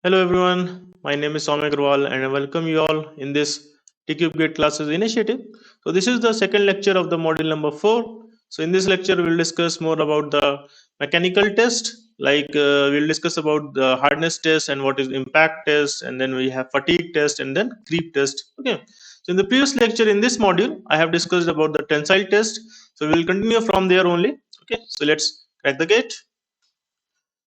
Hello everyone, my name is Soumya Agarwal and I welcome you all in this TCube Gate Classes initiative. So this is the second lecture of the module number 4. So in this lecture we'll discuss more about the mechanical test, we'll discuss about the hardness test and what is impact test, and then we have fatigue test and then creep test. Okay. So in the previous lecture in this module I have discussed about the tensile test. So we'll continue from there only. Okay. So let's crack the gate.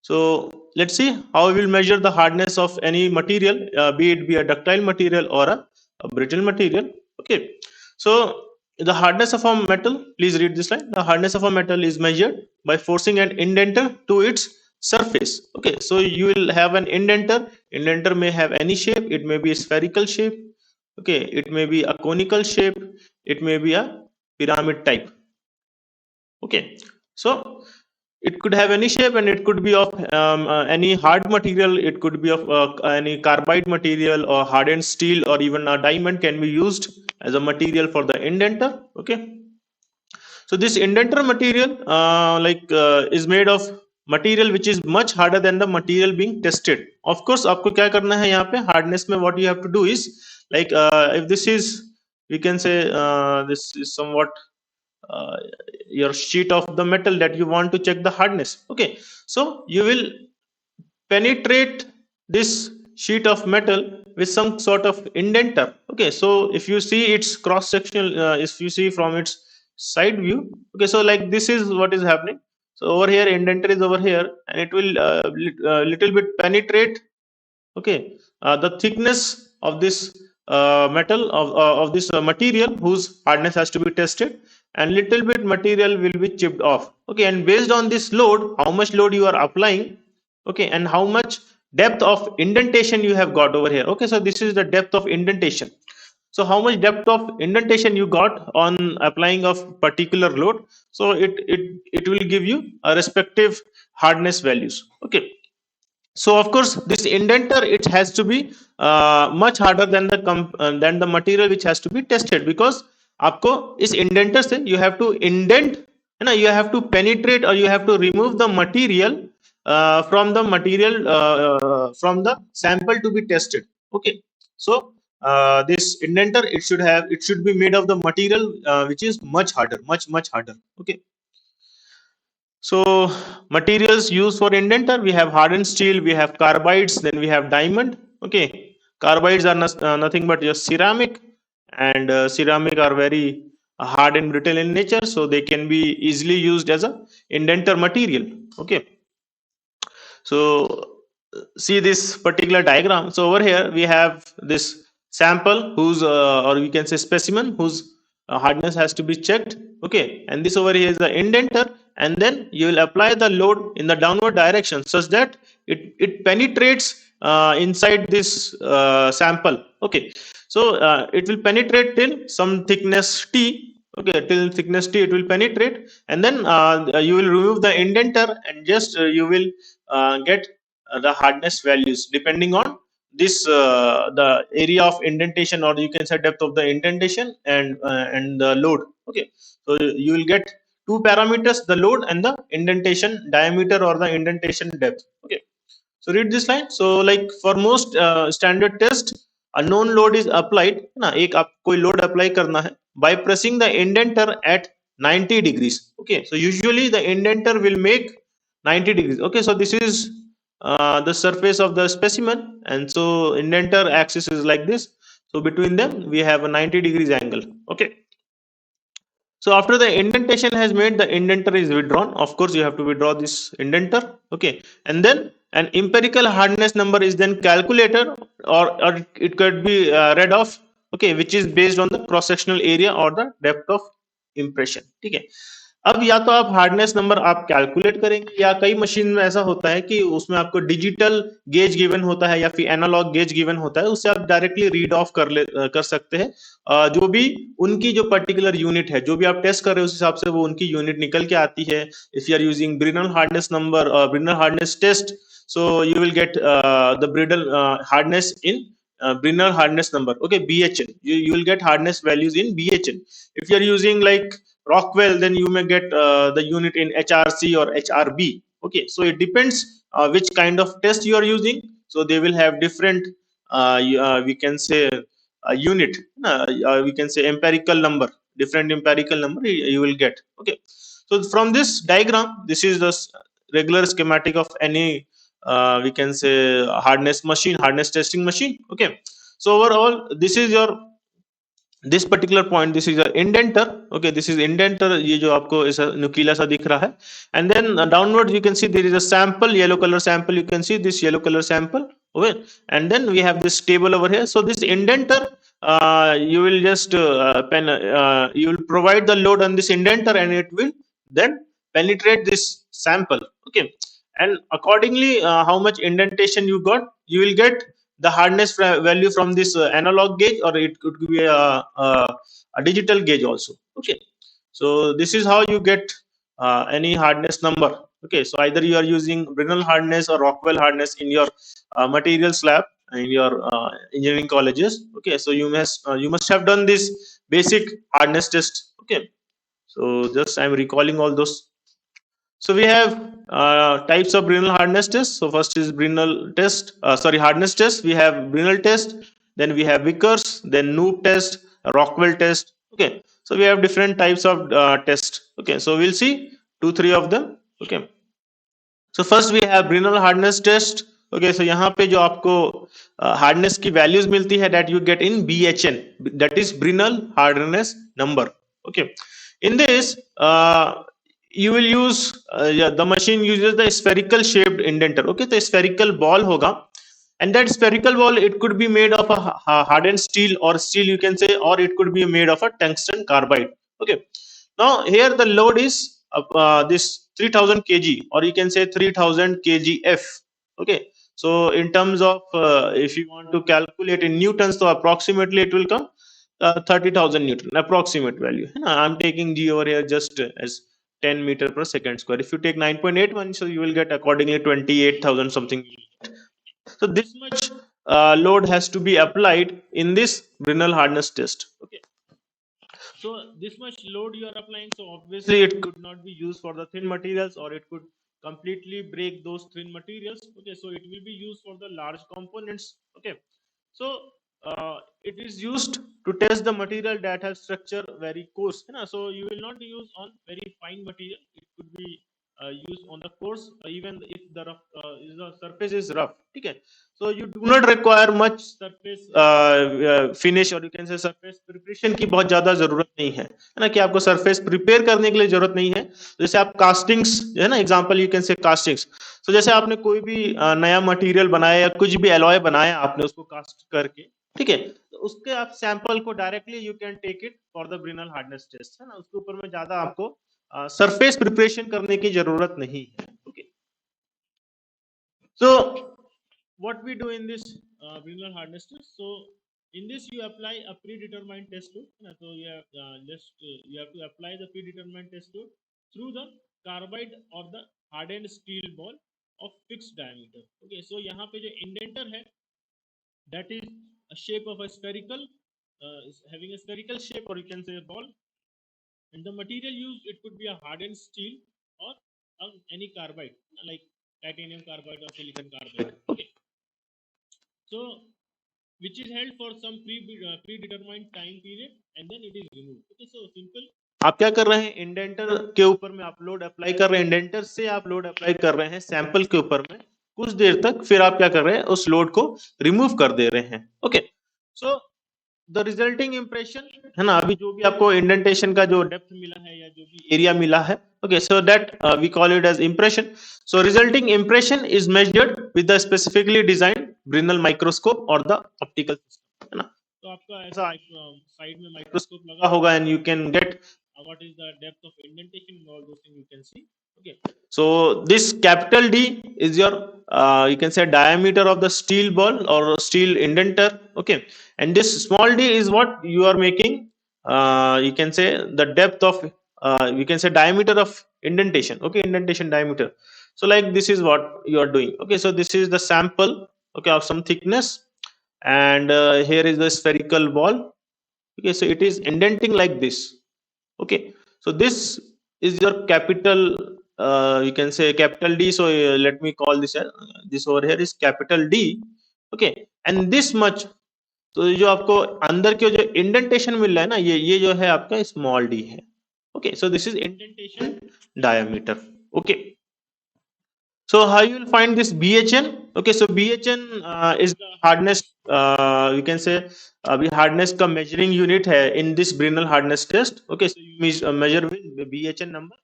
So let's see how we will measure the hardness of any material, be it be a ductile material or a brittle material. Okay. So the hardness of a metal, please read this line. The hardness of a metal is measured by forcing an indenter to its surface. Okay. So you will have an indenter. Indenter may have any shape. It may be a spherical shape. Okay. It may be a conical shape. It may be a pyramid type. Okay. So it could have any shape and it could be of any hard material. It could be of any carbide material or hardened steel, or even a diamond can be used as a material for the indenter. Okay. So this indenter material is made of material which is much harder than the material being tested. Of course आपको क्या करना है यहाँ पे hardness में what you have to do is if this is, we can say, this is somewhat uh, your sheet of the metal that you want to check the hardness. Okay, so you will penetrate this sheet of metal with some sort of indenter. Okay, so if you see its cross sectional, if you see from its side view, okay, so like this is what is happening. So over here indenter is over here and it will little bit penetrate. Okay, the thickness of this of this material whose hardness has to be tested, and little bit material will be chipped off. Okay, and based on this load, how much load you are applying, okay, and how much depth of indentation you have got over here. Okay, so this is the depth of indentation. So how much depth of indentation you got on applying of particular load, so it will give you a respective hardness values. Okay, so of course this indenter, it has to be much harder than the material which has to be tested, because आपको इस indenter से you have to indent, है ना, you have to penetrate or you have to remove the material from the sample to be tested. Okay, so this indenter, it should be made of the material which is much harder, much harder. Okay, so materials used for indenter, we have hardened steel, we have carbides, then we have diamond. Okay, carbides are nothing but just ceramic, and ceramic are very hard and brittle in nature, so they can be easily used as a indenter material. Okay, so see this particular diagram. So over here we have this sample whose or we can say specimen whose hardness has to be checked. Okay, and this over here is the indenter, and then you will apply the load in the downward direction such that it penetrates inside this sample. Okay, so it will penetrate till some thickness t. Okay, till thickness t it will penetrate, and then you will remove the indenter, and just you will get the hardness values depending on this the area of indentation, or you can say depth of the indentation, and the load. Okay, so you will get two parameters, the load and the indentation diameter or the indentation depth. Okay, so read this line. So like for most standard test, a known load is applied ना, एक आप कोई load apply करना है by pressing the indenter at 90 degrees. Okay, so usually the indenter will make 90 degrees. Okay, so this is the surface of the specimen, and so indenter axis is like this. So between them we have a 90 degrees angle. Okay, so after the indentation has made, the indenter is withdrawn. Of course you have to withdraw this indenter. Okay, and then an empirical hardness number is then calculated, or it could be read off. Okay, which is based on the cross sectional area or the depth of impression. ठीक है, अब या तो आप hardness number आप calculate करेंगे, या कई मशीन में ऐसा होता है कि उसमें आपको डिजिटल गेज गिवन होता है या फिर एनालॉग गेज गिवन होता है, उससे आप डायरेक्टली रीड ऑफ कर सकते हैं। जो भी उनकी जो पर्टिकुलर यूनिट है, जो भी आप टेस्ट कर रहे हो उस हिसाब से वो उनकी यूनिट निकल के आती है। If you are using Brinell hardness number और Brinell hardness test, so you will get the brittle hardness in Brinell hardness number. Okay, BHN, you will get hardness values in BHN. If you are using like Rockwell, then you may get the unit in HRC or HRB. Okay, so it depends which kind of test you are using, so they will have different we can say unit, we can say empirical number, different empirical number you will get. Okay, so from this diagram, this is the regular schematic of any we can say hardness machine, hardness testing machine. Okay, so overall this is your this particular point, this is a indenter. Okay, this is indenter, ये जो आपको ऐसा नुकीला सा दिख रहा है, and then downwards you can see there is a sample, yellow color sample, you can see this yellow color sample. Okay, and then we have this table over here. So this indenter, you will just you will provide the load on this indenter and it will then penetrate this sample. Okay, and accordingly how much indentation you got, you will get the hardness value from this analog gauge, or it could be a digital gauge also. Okay, so this is how you get any hardness number. Okay, so either you are using Brinell hardness or Rockwell hardness in your materials lab in your engineering colleges. Okay, so you must have done this basic hardness test. Okay, so just I'm recalling all those. So we have types of Brinell hardness test. So first is Brinell test, sorry, hardness test. We have Brinell test, then we have Vickers, then Noob test, Rockwell test. Okay, so we have different types of test. Okay, so we'll see two, three of them. Okay, so first we have Brinell hardness test. Okay, so यहाँ पे जो आपको hardness की values मिलती है that you get in BHN, that is Brinell hardness number. Okay, in this you will use yeah, the machine uses the spherical shaped indenter. Okay, तो spherical ball होगा, and that spherical ball, it could be made of a hardened steel, or steel you can say, or it could be made of a tungsten carbide. Okay, now here the load is this 3000 kg, or you can say 3000 kgf. Okay, so in terms of if you want to calculate in newtons, so approximately it will come 30,000 Newton, approximate value. I'm taking G over here just as 10 meter per second square. If you take 9.81, so you will get accordingly 28,000 something. So this much load has to be applied in this Brinell hardness test. Okay. So this much load you are applying, so obviously it could not be used for the thin materials, or it could completely break those thin materials. Okay, so it will be used for the large components. Okay, so it is used to test the material that has structure very coarse. So you will not use on very fine material. It could be used on the coarse, even if the surface is rough. Okay, so you do not require much surface finish, or you can say surface preparation की बहुत ज्यादा जरूरत नहीं है ना, कि आपको surface prepare करने के लिए जरूरत नहीं है. जैसे आप कास्टिंग्स जो है ना, एग्जांपल यू कैन से कास्टिंग्स. तो जैसे आपने कोई भी नया मटेरियल बनाया या कुछ भी एलॉय बनाया आपने उसको कास्ट करके, ठीक है, तो उसके आप सैंपल को directly you can take it for the Brinell hardness test, है ना. उसके ऊपर में ज्यादा आपको सरफेस प्रिपरेशन करने की जरूरत नहीं है. Okay, so what we do in this Brinell hardness test? So in this you apply a predetermined test load. So you have to apply the predetermined test load through the carbide or the hardened steel ball of fixed diameter. Okay, so यहाँ पे जो indenter है, that is a shape of a spherical, having a spherical shape, or you can say a ball, and the material used, it could be a hardened steel or any carbide like titanium carbide or silicon carbide. Okay, so which is held for some predetermined time period and then it is removed. Okay, so simple. आप क्या कर रहे हैं, indenter के ऊपर में आप load apply कर रहे हैं, इंडेंटर से आप लोड अप्लाई कर रहे हैं सैंपल के ऊपर में कुछ देर तक, फिर आप क्या कर रहे हैं, उस लोड को रिमूव कर दे रहे हैं. Okay, so the resulting impression है ना, अभी जो भी आपको इंडेंटेशन का जो डेप्थ मिला है या जो भी एरिया मिला है, okay, so that we call it as impression. So resulting impression is measured with the specifically designed Brinell microscope और द ऑप्टिकल सिस्टम, है ना. तो आपका ऐसा साइड में माइक्रोस्कोप लगा होगा and you can get what is the depth of indentation and all those things you can see. Okay, so this capital D is your you can say diameter of the steel ball or steel indenter. Okay, and this small d is what you are making, you can say the depth of you can say diameter of indentation. Okay, indentation diameter. So like this is what you are doing. Okay, so this is the sample, okay, of some thickness, and here is the spherical ball. Okay, so it is indenting like this. Okay, so this is your capital you can say capital D. So let me call this this over here is capital D. Okay, and this much. तो जो आपको अंदर के जो indentation मिल रहा है ना, ये जो है आपका स्मॉल डी है. Okay, so this is indentation diameter. Okay, so how you will find this BHN? Okay, so BHN is the hardness, you can say अभी hardness का measuring unit है in this Brinell hardness test. Okay, so you measure with the BHN number.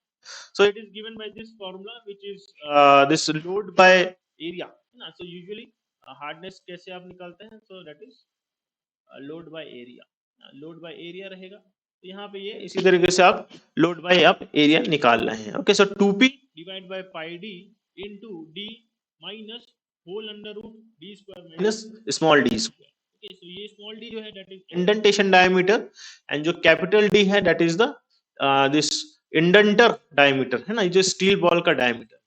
So it is given by this formula, which is this load by area. ना, so usually hardness कैसे आप निकालते हैं? So that is load by area. Load by area रहेगा, तो यहाँ पे ये इसी तरीके से आप लोड बाय आप एरिया निकाल रहे हैं. Okay, so 2p divide by pi D into D minus whole under root D square minus small D square. Okay, so ये स्मॉल डी जो है that is indentation diameter, and जो capital D है that is the this indenter diameter है ना, जो steel ball का diameter.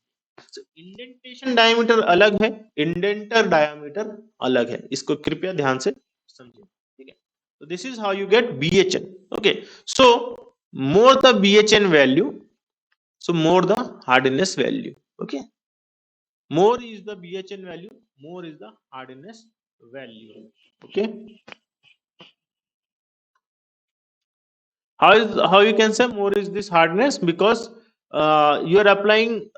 Indentation diameter अलग है, इंडेंटर डायमीटर अलग है, इसको कृपया ध्यान से समझिए. ठीक है, so this is how you get BHN. Okay, so more the BHN value, so more the hardness value. Okay, more is the BHN value, more is the hardness value. Okay, how you can say more is this hardness? Because you are applying,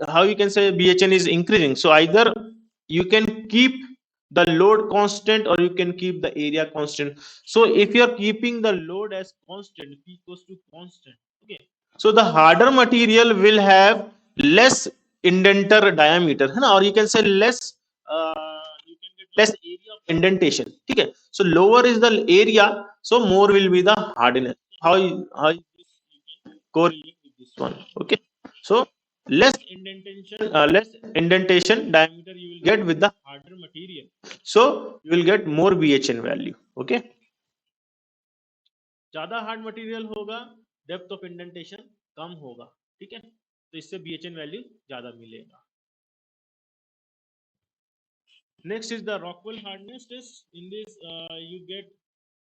how you can say BHN is increasing, so either you can keep the load constant or you can keep the area constant. So if you are keeping the load as constant, P equals to constant, okay, so the harder material will have less indenter diameter है ना, or you can say less, you can get less area of indentation. ठीक है, so lower is the area, so more will be the hardness. How you can correlate with this one? Okay, so less indentation diameter you will get with the harder material, so you will get more BHN value. Okay, ज्यादा hard material होगा, depth of indentation कम होगा. ठीक है, तो इससे BHN value ज्यादा मिलेगा. Next is the Rockwell hardness test. In this you get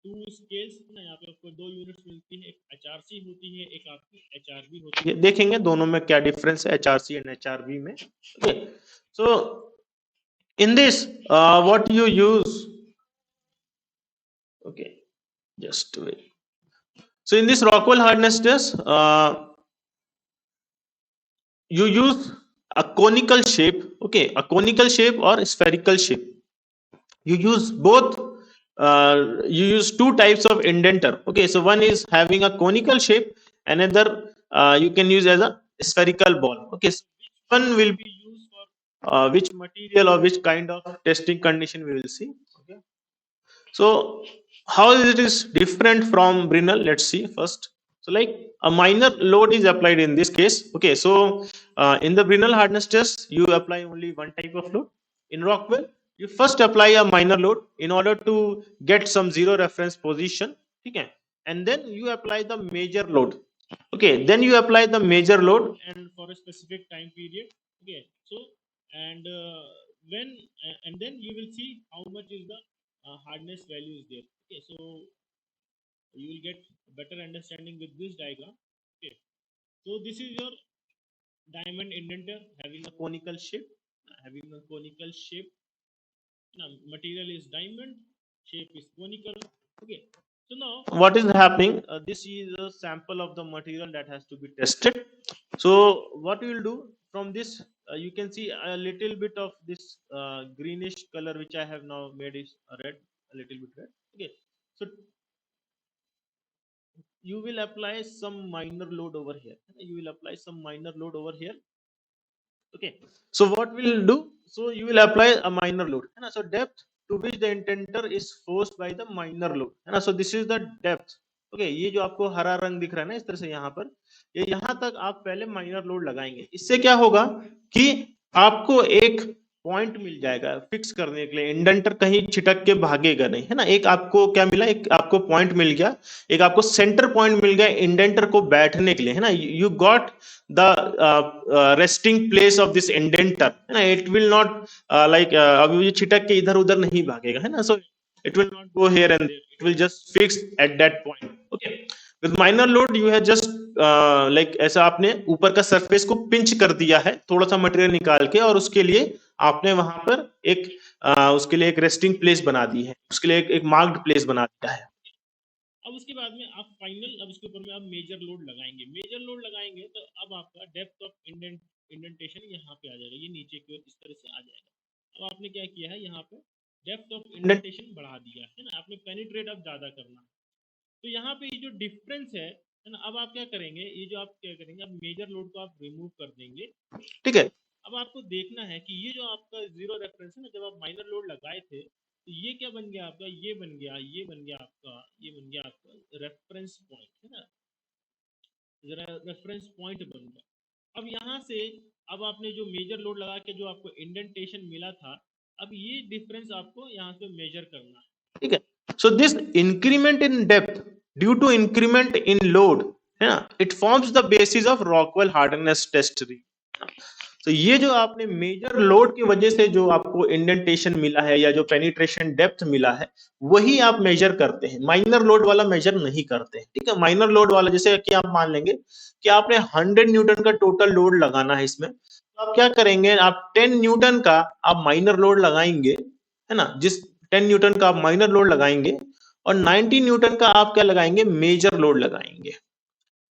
two scales ना, यहाँ पे आपको दो यूनिट्स मिलती है, एक HRC होती है, एक आपकी HRB होती है. देखेंगे दोनों में क्या डिफरेंस है HRC एंड HRB में. Okay, so in this what you use. Okay, just wait. So in this Rockwell hardness test, you use a conical shape. Okay, a conical shape or spherical shape. You use both. You use two types of indenter. Okay, so one is having a conical shape, another you can use as a spherical ball. Okay, so which one will be used for which material or which kind of testing condition we will see. Okay, so how it is different from Brinell? Let's see first. So like a minor load is applied in this case. Okay, so in the Brinell hardness test, you apply only one type of load. In Rockwell, you first apply a minor load in order to get some zero reference position. Okay, and then you apply the major load. Okay, then you apply the major load and for a specific time period. Okay, so and when and then you will see how much is the hardness value is there. Okay, so you will get a better understanding with this diagram. Okay, so this is your diamond indenter having a conical shape. Now, material is diamond, shape is conical. Okay, so now what is happening? This is a sample of the material that has to be tested. So what we will do from this, you can see a little bit of this greenish color which I have now made is red, a little bit red. Okay, so you will apply some minor load over here. Okay, so what we'll do, so you will apply a minor load, so depth to which the indenter is forced by the minor load, so this is the depth. Okay, ये जो आपको हरा रंग दिख रहा है ना इस तरह से, यहाँ पर ये यहाँ तक आप पहले माइनर लोड लगाएंगे. इससे क्या होगा कि आपको एक पॉइंट मिल जाएगा फिक्स करने के लिए, इंडेंटर कहीं छिटक के भागेगा नहीं, है ना. एक आपको क्या मिला, एक आपको पॉइंट मिल गया, एक आपको सेंटर पॉइंट मिल गया इंडेंटर को बैठने के लिए, है ना. You got the resting place of this indenter, है ना. इट विल नॉट लाइक अभी ये छिटक के इधर उधर नहीं भागेगा, है ना. So it will not go here and there, it will just fix at that point. Okay, with minor load you have just like ऐसा आपने ऊपर का सरफेस को पिंच कर दिया है थोड़ा सा मटेरियल निकाल के, और उसके लिए आपने वहां पर एक उसके लिए एक रेस्टिंग प्लेस बना दी है, उसके लिए एक मार्क्ड प्लेस बना दिया है। अब उसके बाद में आप फाइनल, अब इसके ऊपर में आप मेजर लोड लगाएंगे। मेजर लोड लगाएंगे तो अब आपका डेप्थ ऑफ इंडेंटेशन यहाँ पे आ जाएगा, ये नीचे की ओर इस तरह से आ जाएगा। अब आपने क्या किया है, यहाँ पे डेप्थ ऑफ इंडेंटेशन बढ़ा दिया है ना, आपने पेनिट्रेट अब ज्यादा करना। तो यहाँ पे ये जो डिफरेंस है ना, अब आप क्या करेंगे, ये जो आप क्या करेंगे, अब मेजर लोड को आप रिमूव कर देंगे, ठीक है। अब आपको देखना है कि ये जो आपका जीरो रेफरेंस है ना, जब आप माइनर लोड लगाए थे तो ये क्या बन गया आपका, ये बन गया, ये बन गया आपका, ये बन गया आपका रेफरेंस पॉइंट, है ना, जरा रेफरेंस पॉइंट बन गया। अब यहाँ से अब आपने जो मेजर लोड लगा के जो आपको इंडेंटेशन मिला था, अब ये डिफरेंस आपको यहाँ पे मेजर करना है, ठीक है। So this increment in depth due to increment in load, है ना, it forms the basis of Rockwell hardness test. तो ये जो आपने मेजर लोड की वजह से जो आपको इंडेंटेशन मिला है या जो पेनिट्रेशन डेप्थ मिला है, वही आप मेजर करते हैं, माइनर लोड वाला मेजर नहीं करते हैं, ठीक है। माइनर लोड वाला जैसे कि आप मान लेंगे कि आपने 100 न्यूटन का टोटल लोड लगाना है इसमें, तो आप क्या करेंगे, आप 10 न्यूटन का आप माइनर लोड लगाएंगे, है ना, जिस 10 न्यूटन का आप माइनर लोड लगाएंगे और 90 न्यूटन का आप क्या लगाएंगे, मेजर लोड लगाएंगे,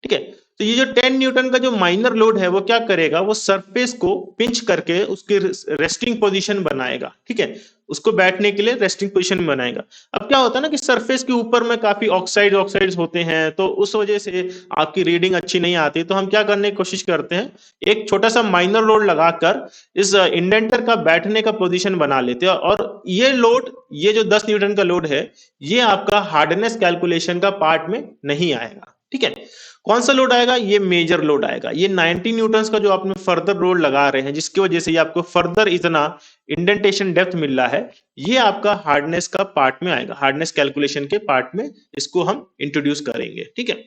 ठीक है। तो ये जो 10 न्यूटन का जो माइनर लोड है वो क्या करेगा, वो सरफेस को पिंच करके उसके रेस्टिंग पोजीशन बनाएगा, ठीक है, उसको बैठने के लिए रेस्टिंग पोजीशन बनाएगा। अब क्या होता है ना कि सरफेस के ऊपर में काफी ऑक्साइड्स होते हैं, तो उस वजह से आपकी रीडिंग अच्छी नहीं आती, तो हम क्या करने की कोशिश करते हैं, एक छोटा सा माइनर लोड लगाकर इस इंडेंटर का बैठने का पोजीशन बना लेते हैं, और ये लोड, ये जो 10 न्यूटन का लोड है, ये आपका हार्डनेस कैलकुलेशन का पार्ट में नहीं आएगा, ठीक है। कौन सा लोड आएगा, ये मेजर लोड आएगा, ये 90 न्यूटन का जो आपने फर्दर लोड लगा रहे हैं, जिसकी वजह से ये आपको फर्दर इतना इंडेंटेशन डेप्थ मिल रहा है, ये आपका हार्डनेस का पार्ट में आएगा, हार्डनेस कैलकुलेशन के पार्ट में इसको हम इंट्रोड्यूस करेंगे, ठीक है।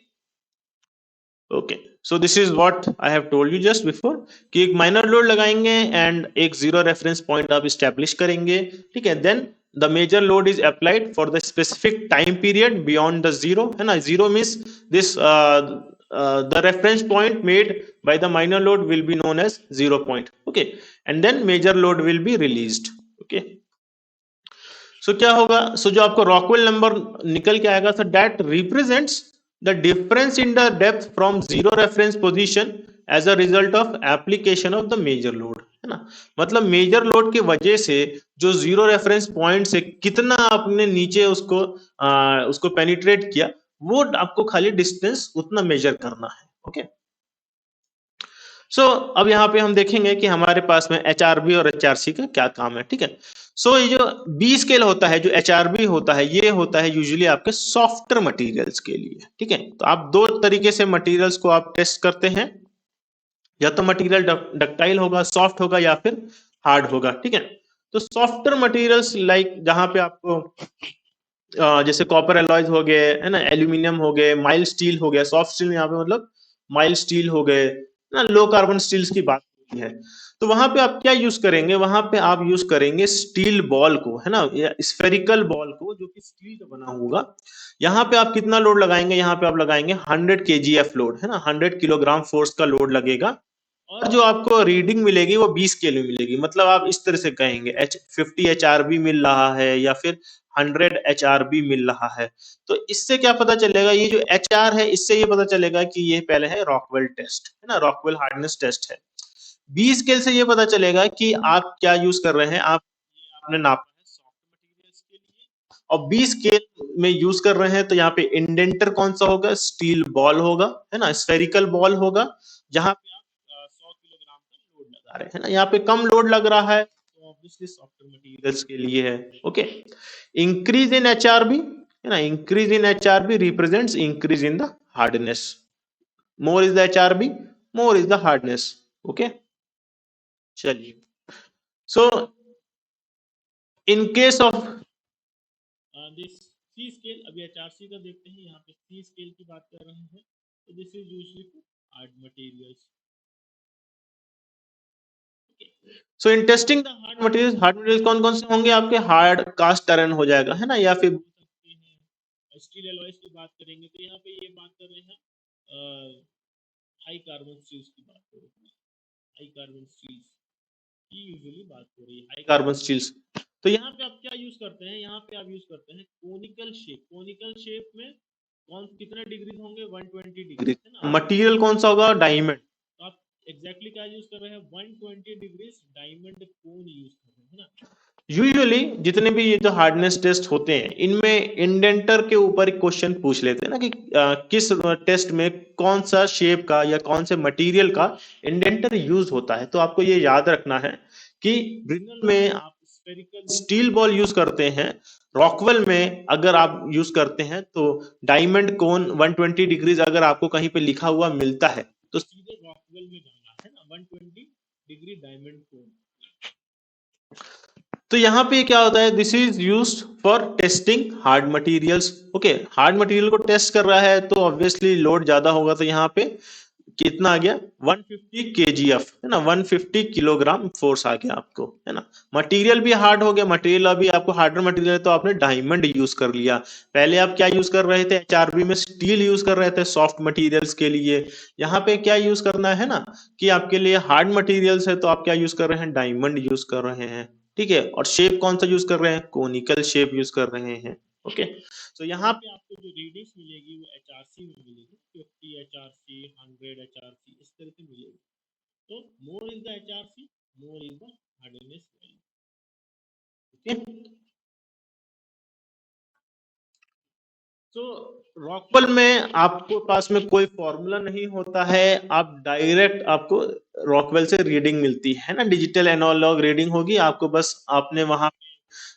Okay, so this is what I have told you just before कि एक माइनर लोड लगाएंगे एंड एक जीरो रेफरेंस पॉइंट आप स्टैब्लिश करेंगे, ठीक है। Then the major load is applied for the specific time period beyond the zero, है ना, zero means this the reference point made by the minor load will be known as 0 point, okay, and then major load will be released, okay। so क्या होगा, so जो आपको Rockwell number निकल के आएगा, so that represents the difference in the depth from zero reference position as a result of application of the major load, है ना, मतलब मेजर लोड की वजह से जो जीरो रेफरेंस पॉइंट से कितना आपने नीचे उसको पेनिट्रेट किया, वो आपको खाली डिस्टेंस उतना मेजर करना है, ओके। सो अब यहाँ पे हम देखेंगे कि हमारे पास में HRB और HRC का क्या काम है, ठीक है। सो ये जो बी स्केल होता है, जो HRB होता है, ये होता है यूजुअली आपके सॉफ्टर मटेरियल्स के लिए, ठीक है। तो आप दो तरीके से मटेरियल्स को आप टेस्ट करते हैं, या तो मटेरियल डक्टाइल होगा, सॉफ्ट होगा, या फिर हार्ड होगा, ठीक है। तो सॉफ्टर मटेरियल्स लाइक जहां पे आपको जैसे कॉपर एलॉयज हो गए, है ना, एल्यूमिनियम हो गए, माइल्ड स्टील हो गया, सॉफ्ट स्टील में यहाँ पे मतलब माइल्ड स्टील हो गए ना, लो कार्बन स्टील्स की बात होती है, तो वहां पे आप क्या यूज करेंगे, वहां पे आप यूज करेंगे स्टील बॉल को, है ना, या स्फेरिकल बॉल को जो कि स्टील का बना होगा। यहाँ पे आप कितना लोड लगाएंगे, यहाँ पे आप लगाएंगे 100 kgf लोड, है ना, 100 किलोग्राम फोर्स का लोड लगेगा, और जो आपको रीडिंग मिलेगी वो 20 स्केल में मिलेगी। मतलब आप इस तरह से कहेंगे 50 HRB मिल रहा है या फिर 100 HRB मिल रहा है। तो इससे क्या पता चलेगा, ये जो HR है इससे ये पता चलेगा कि ये पहले है रॉकवेल टेस्ट, है ना, रॉकवेल हार्डनेस टेस्ट है। 20 स्केल से ये पता चलेगा कि आप क्या यूज कर रहे हैं, आपने नापा है सॉफ्ट मटेरियल्स के लिए, और 20 स्केल में यूज कर रहे हैं तो यहाँ पे इंडेंटर कौन सा होगा, स्टील बॉल होगा, है ना, स्फेरिकल बॉल होगा, जहां पे आप 100 किलोग्राम का लोड लगा रहे हैं ना, यहाँ पे कम लोड लग रहा है तो ऑब्वियसली सॉफ्ट मटेरियल्स के लिए है, ओके। इंक्रीज इन HRB, है ना, increase in HRB represents increase in the hardness, more is the HRB, more is the hardness, okay. चलिए, so in case of this C scale, अभी HRC का देखते हैं, यहाँ पे सी स्केल की बात कर रहे हैं, तो this is usually hard materials. So in testing the hard materials कौन कौन से होंगे आपके, हार्ड कास्ट आयरन हो जाएगा, है ना, या फिर स्टील एलॉयज की बात करेंगे तो यहाँ पे ये बात कर रहे हैं हाई कार्बन स्टील्स की बात कर रहे हैं, हाई कार्बन स्टील्स की यूजुअली बात हो रही है, हाई कार्बन स्टील्स। तो यहाँ पे आप क्या यूज करते हैं, यहाँ पे आप यूज करते हैं कोनिकल शेप। कोनिकल शेप में कौन कितने डिग्री होंगे, 120 डिग्री है ना। मटेरियल कौन सा होगा, डायमंड। तो आप एग्जैक्टली क्या यूज कर रहे हैं, 120 डिग्री डायमंड कोन यूज कर रहे हैं ना। यूजुअली जितने भी ये जो हार्डनेस टेस्ट होते हैं इनमें इंडेंटर के ऊपर क्वेश्चन पूछ लेते हैं ना कि किस टेस्ट में कौन सा शेप का या कौन से मटेरियल का इंडेंटर यूज होता है। तो आपको ये याद रखना है कि ब्रिनल में आप स्फेरिकल स्टील बॉल यूज करते हैं, रॉकवेल में अगर आप यूज करते हैं तो डायमंड कोन 120 डिग्रीज अगर आपको कहीं पे लिखा हुआ मिलता है तो सीधे रॉकवेल में जाना है ना, 120 डिग्री डायमंड कोन। तो यहाँ पे क्या होता है, this is used for testing hard materials. Okay, hard material को टेस्ट कर रहा है तो ऑब्वियसली लोड ज्यादा होगा, तो यहाँ पे कितना आ गया 150 kgf है ना, 150 किलोग्राम फोर्स आ गया आपको है ना। मटेरियल भी हार्ड हो गया, मटेरियल अभी आपको हार्डर मटेरियल है तो आपने डायमंड यूज कर लिया। पहले आप क्या यूज कर रहे थे, एचआरबी में स्टील यूज कर रहे थे सॉफ्ट मटेरियल्स के लिए। यहाँ पे क्या यूज करना है ना कि आपके लिए हार्ड मटेरियल्स है तो आप क्या यूज कर रहे हैं, डायमंड यूज कर रहे हैं। ठीक है, और शेप कौन सा यूज कर रहे हैं, कोनिकल शेप यूज कर रहे हैं। ओके, तो यहाँ पे आपको जो रीडिंग्स मिलेगी वो एचआरसी में मिलेगी, 50 एचआरसी, 100 एचआरसी, इस तरह से मिलेगी। तो मोर is the HRC, more is the hardness value. Okay, तो रॉकवेल में आपको पास में कोई फॉर्मूला नहीं होता है, आप डायरेक्ट आपको रॉकवेल से रीडिंग मिलती है ना, डिजिटल एनालॉग रीडिंग होगी आपको, बस आपने वहां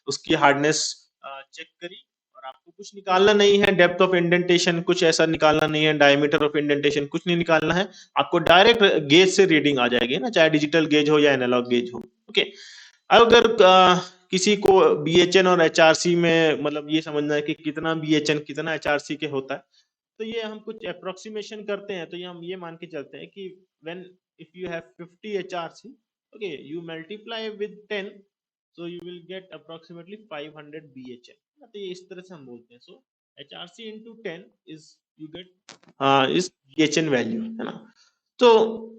उसकी हार्डनेस चेक करी और आपको कुछ निकालना नहीं है, डेप्थ ऑफ इंडेंटेशन कुछ ऐसा निकालना नहीं है, डायमीटर ऑफ इंडेंटेशन कुछ नहीं निकालना है, आपको डायरेक्ट गेज से रीडिंग आ जाएगी ना, चाहे डिजिटल गेज हो या एनालॉग गेज हो। ओके, अगर किसी को बीएचएन और एचआरसी में मतलब ये समझना है कि कितना बीएचएन कितना एचआरसी के होता है, तो ये हम कुछ अप्रोक्सीमेशन करते हैं। तो ये हम ये मान के चलते हैं कि when if you have 50 HRC, okay, you multiply with 10, so you will get approximately 500 BHN। तो ये इस तरह से हम बोलते हैं, so HRC into 10 is you get is BHN value है ना। तो